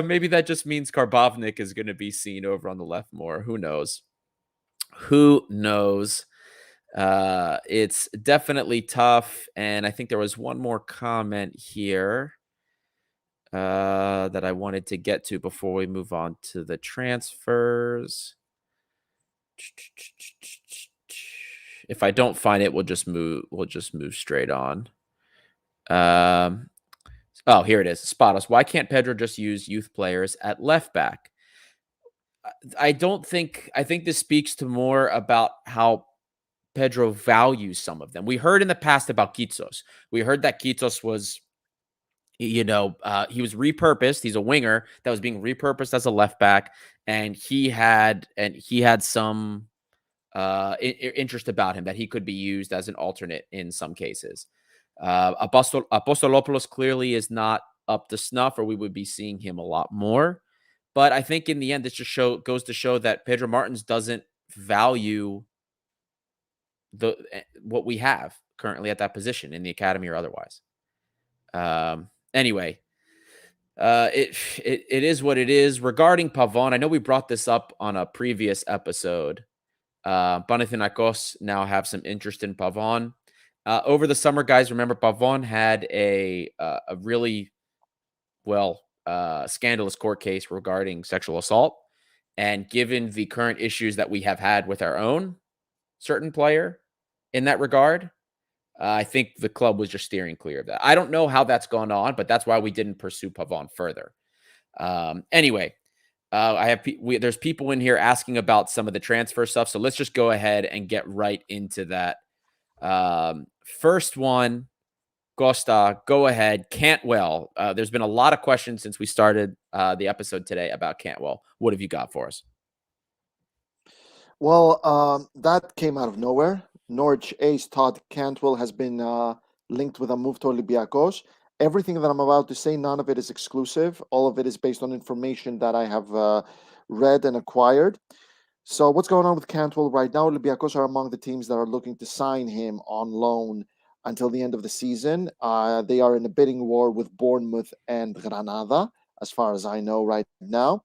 Maybe that just means Karbovnik is going to be seen over on the left more. Who knows? It's definitely tough. And I think there was one more comment here that I wanted to get to before we move on to the transfers. If I don't find it, we'll just move straight on. Oh, here it is. Spot us. Why can't Pedro just use youth players at left back? I think this speaks to more about how Pedro values some of them. We heard in the past about Kitsos. We heard that Kitsos was, he was repurposed. He's a winger that was being repurposed as a left back, and he had some interest about him that he could be used as an alternate in some cases. Apostolopoulos clearly is not up to snuff, or we would be seeing him a lot more. But I think in the end, this just goes to show that Pedro Martins doesn't value what we have currently at that position in the academy or otherwise. Anyway, it is what it is. Regarding Pavon, I know we brought this up on a previous episode. Panathinaikos now have some interest in Pavon. Over the summer, guys, remember Pavon had a really scandalous court case regarding sexual assault. And given the current issues that we have had with our own certain player in that regard, I think the club was just steering clear of that. I don't know how that's gone on, but that's why we didn't pursue Pavon further. Anyway, there's people in here asking about some of the transfer stuff, so let's just go ahead and get right into that. First one, Costa, go ahead. Cantwell. There's been a lot of questions since we started the episode today about Cantwell. What have you got for us? Well, that came out of nowhere. Norwich ace Todd Cantwell has been linked with a move to Olympiakos. Everything that I'm about to say, none of it is exclusive. All of it is based on information that I have read and acquired. So what's going on with Cantwell right now? Olympiakos are among the teams that are looking to sign him on loan until the end of the season. They are in a bidding war with Bournemouth and Granada, as far as I know right now.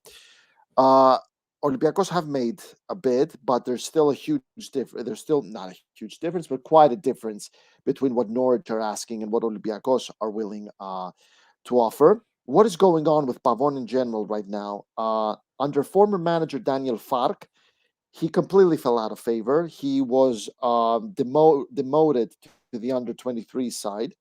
Olympiakos have made a bid, but there's still a huge difference. There's still not a huge difference, but quite a difference between what Norwich are asking and what Olympiakos are willing to offer. What is going on with Pavon in general right now? Under former manager Daniel Fark, he completely fell out of favor. He was demoted to the under-23 side.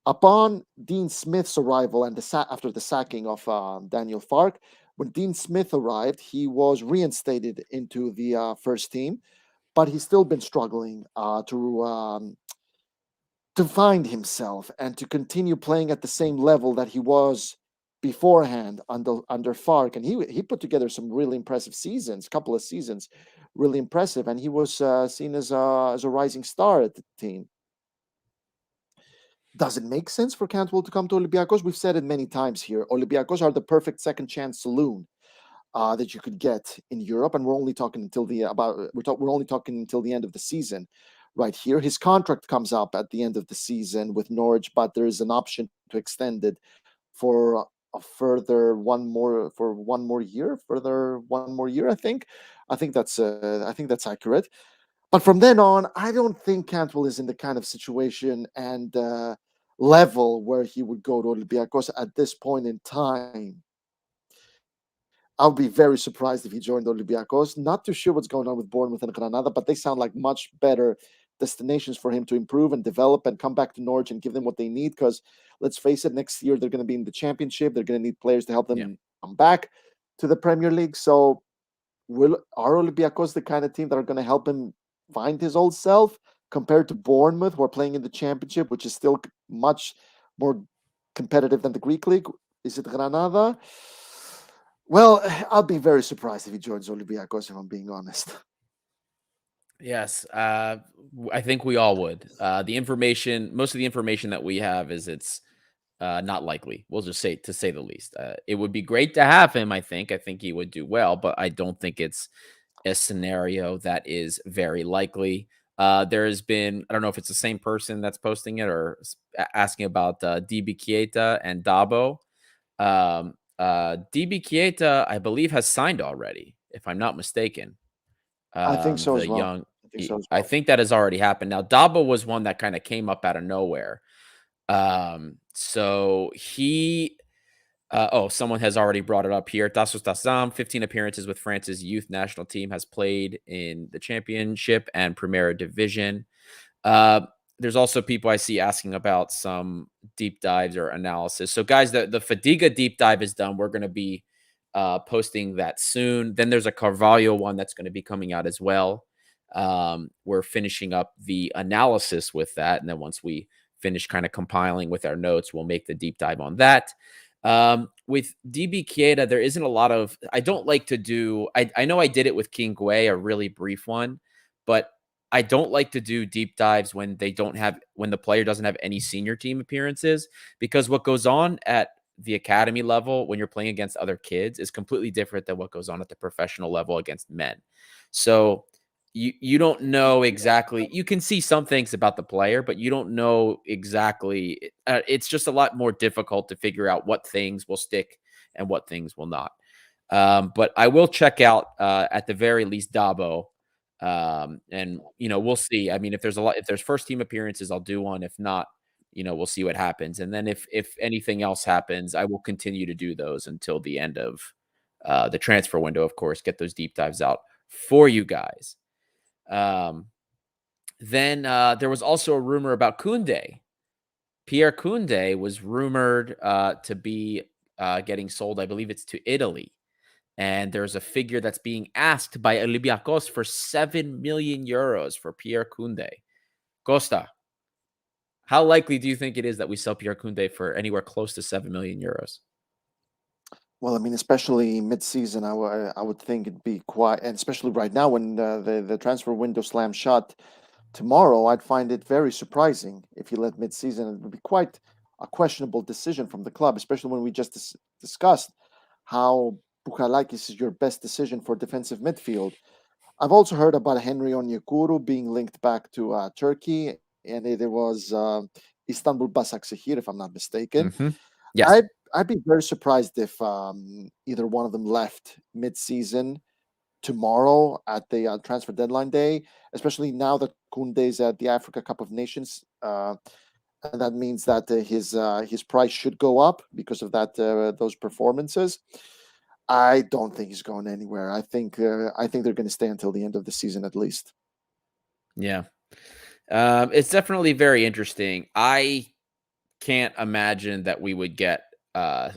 Upon Dean Smith's arrival and after the sacking of Daniel Fark, when Dean Smith arrived, he was reinstated into the first team, but he's still been struggling to find himself and to continue playing at the same level that he was beforehand under Fark. And he put together some really impressive seasons, couple of seasons, really impressive, and he was seen as a rising star at the team. Does it make sense for Cantwell to come to Olympiakos? We've said it many times here. Olympiakos are the perfect second chance saloon that you could get in Europe, and we're only talking until the end of the season, right here. His contract comes up at the end of the season with Norwich, but there is an option to extend it for a further one more year. I think that's accurate. But from then on, I don't think Cantwell is in the kind of situation and level where he would go to Olympiakos at this point in time. I would be very surprised if he joined Olympiakos. Not too sure what's going on with Bournemouth and Granada, but they sound like much better destinations for him to improve and develop and come back to Norwich and give them what they need. Because let's face it, next year they're going to be in the Championship. They're going to need players to help them come back to the Premier League. So are Olympiakos the kind of team that are going to help him find his old self compared to Bournemouth, who are playing in the Championship, which is still much more competitive than the Greek League? Is it Granada? Well, I'll be very surprised if he joins Olympiakos, if I'm being honest. Yes, I think we all would. Most of the information that we have is it's not likely. We'll just say, to say the least. It would be great to have him. I think he would do well, but I don't think it's a scenario that is very likely. There has been, I don't know if it's the same person that's posting it or asking about DB Keita and Dabo. DB Keita, I believe, has signed already, if I'm not mistaken. I think so as well. I think that has already happened. Now, Dabo was one that kind of came up out of nowhere. So he, someone has already brought it up here. Tassos Tassam, 15 appearances with France's youth national team, has played in the Championship and Primera Division. There's also people I see asking about some deep dives or analysis. So guys, the Fadiga deep dive is done. We're going to be posting that soon. Then there's a Carvalho one that's going to be coming out as well. We're finishing up the analysis with that. And then once we finish kind of compiling with our notes, we'll make the deep dive on that. With DB Keita, there isn't a lot of, I don't like to do, I know I did it with King Gui, a really brief one, but I don't like to do deep dives when the player doesn't have any senior team appearances, because what goes on at the academy level when you're playing against other kids is completely different than what goes on at the professional level against men. So you don't know exactly. You can see some things about the player, but you don't know exactly. It's just a lot more difficult to figure out what things will stick and what things will not. But I will check out at the very least Dabo. And we'll see. I mean, if there's first team appearances, I'll do one. If not, we'll see what happens. And then if anything else happens, I will continue to do those until the end of the transfer window, of course, get those deep dives out for you guys. Then there was also a rumor about Koundé. Pierre Koundé was rumored to be getting sold. I believe it's to Italy. And there's a figure that's being asked by Olympiakos for 7 million euros for Pierre Koundé. Costa, how likely do you think it is that we sell Pierre Koundé for anywhere close to 7 million euros? Well, I mean, especially mid-season, I would think it'd be quite, and especially right now when the transfer window slams shut tomorrow, I'd find it very surprising if he left mid-season. It would be quite a questionable decision from the club, especially when we just discussed how Bouchalakis is your best decision for defensive midfield. I've also heard about Henry Onyekuru being linked back to Turkey, and it was Istanbul Basaksehir, if I'm not mistaken. Mm-hmm. Yes. I'd be very surprised if either one of them left mid-season tomorrow at the transfer deadline day, especially now that Koundé's at the Africa Cup of Nations. And that means that his price should go up because of that those performances. I don't think he's going anywhere. I think they're going to stay until the end of the season at least. Yeah. It's definitely very interesting. I can't imagine that we would get I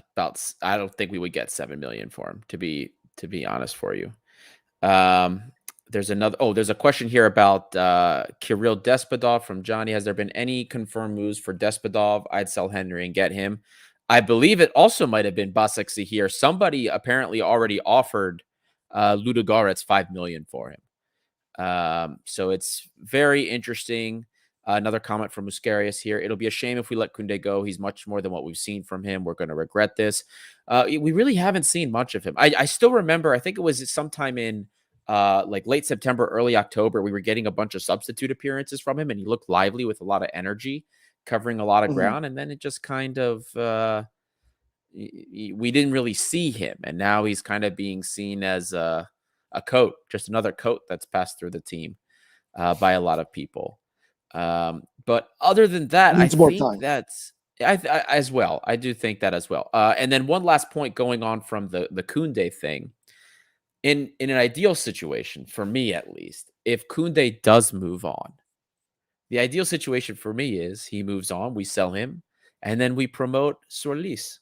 don't think we would get 7 million for him, to be honest for you. There's a question here about Kirill Despodov from Johnny. Has there been any confirmed moves for Despodov? I'd sell Henry and get him. I believe it also might have been Basaksehir. Somebody apparently already offered Ludogorets 5 million for him. So it's very interesting. Another comment from Muscarius here. It'll be a shame if we let Koundé go. He's much more than what we've seen from him. We're going to regret this. We really haven't seen much of him. I still remember, I think it was sometime in like late September, early October, we were getting a bunch of substitute appearances from him, and he looked lively with a lot of energy, covering a lot of ground. And then it just kind of, we didn't really see him. And now he's kind of being seen as a coat, just another coat that's passed through the team by a lot of people. But other than that, I think that's as well. I do think that as well. And then one last point going on from the Koundé thing. In an ideal situation, for me at least, if Koundé does move on, The ideal situation for me is he moves on, we sell him, and then we promote Solis.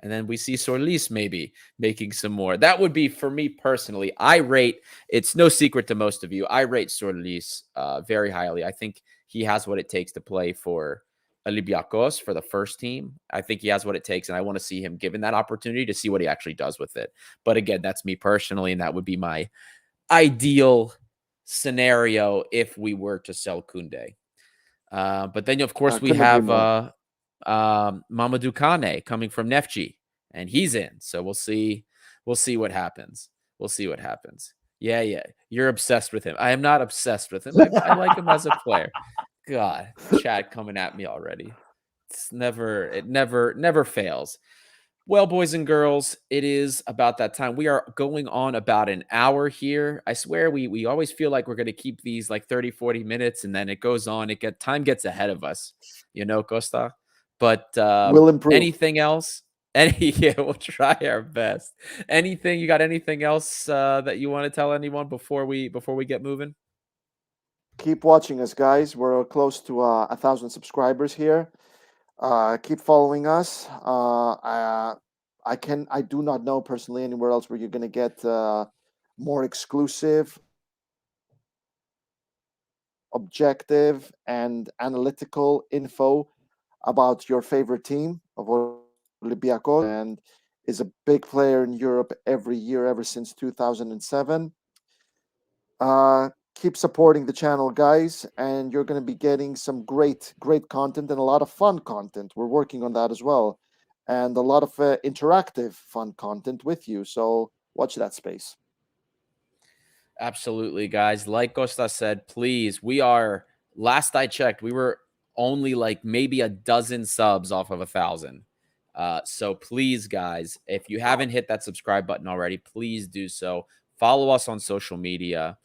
And then we see Solis maybe making some more. That would be, for me personally, it's no secret to most of you, I rate Solis very highly. I think he has what it takes to play for Olympiakos, for the first team. I think he has what it takes, and I want to see him given that opportunity to see what he actually does with it. But again, that's me personally, and that would be my ideal scenario if we were to sell Koundé. But then, of course, we have Mamadou Kane coming from Neftchi, and he's in. So we'll see what happens. Yeah. You're obsessed with him. I am not obsessed with him. I like him as a player. God, chat coming at me already. It never fails. Well, boys and girls, it is about that time. We are going on about an hour here. I swear we always feel like we're going to keep these like 30, 40 minutes, and then it goes on. Time gets ahead of us, Costa. But we'll improve. Anything else? We'll try our best. You got anything else that you want to tell anyone before we get moving? Keep watching us, guys. We're close to 1,000 subscribers here. Keep following us. I do not know personally anywhere else where you're going to get more exclusive, objective, and analytical info about your favorite team of Olympiakos, and is a big player in Europe every year ever since 2007. Keep supporting the channel, guys, and you're going to be getting some great content and a lot of fun content. We're working on that as well, and a lot of interactive fun content with you. So watch that space. Absolutely, guys. Like Costa said, please, last I checked, we were only like maybe a dozen subs off of 1,000. So please, guys, if you haven't hit that subscribe button already, please do so. Follow us on social media.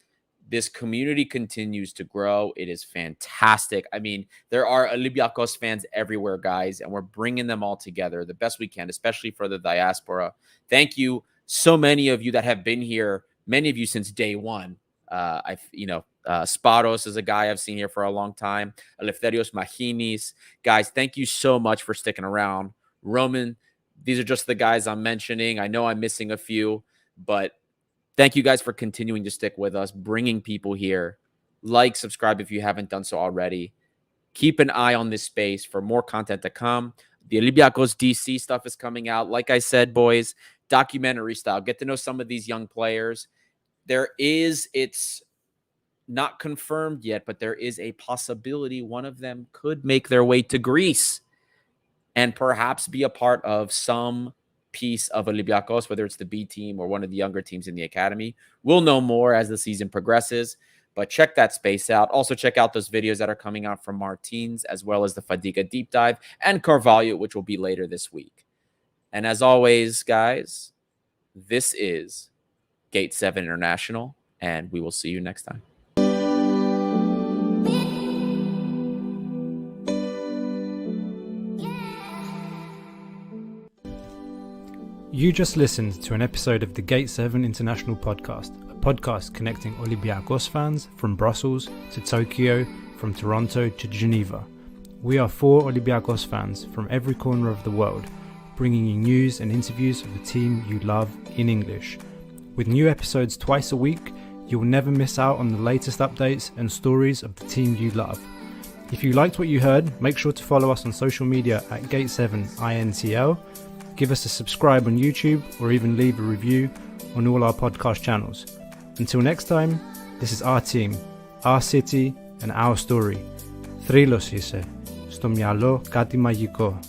This community continues to grow. It is fantastic. I mean, there are Olympiakos fans everywhere, guys, and we're bringing them all together the best we can, especially for the diaspora. Thank you, so many of you that have been here, many of you since day one. Sparos is a guy I've seen here for a long time. Eleftherios Machinis. Guys, thank you so much for sticking around. Roman, these are just the guys I'm mentioning. I know I'm missing a few, but thank you guys for continuing to stick with us, bringing people here. Like, subscribe if you haven't done so already. Keep an eye on this space for more content to come. The Olympiakos DC stuff is coming out. Like I said, boys, documentary style. Get to know some of these young players. It's not confirmed yet, but there is a possibility one of them could make their way to Greece and perhaps be a part of some piece of Olympiakos, whether it's the B team or one of the younger teams in the academy. We'll know more as the season progresses, but check that space out. Also, check out those videos that are coming out from Martins, as well as the Fadiga deep dive and Carvalho, which will be later this week. And as always, guys, this is Gate 7 International, and we will see you next time. You just listened to an episode of the Gate 7 International Podcast, a podcast connecting Olympiakos fans from Brussels to Tokyo, from Toronto to Geneva. We are 4 Olympiakos fans from every corner of the world, bringing you news and interviews of the team you love in English. With new episodes twice a week, you will never miss out on the latest updates and stories of the team you love. If you liked what you heard, make sure to follow us on social media at Gate7INTL. Give us a subscribe on YouTube, or even leave a review on all our podcast channels. Until next time, this is our team, our city and our story. Θρύλος είσαι, στο μυαλό κάτι μαγικό.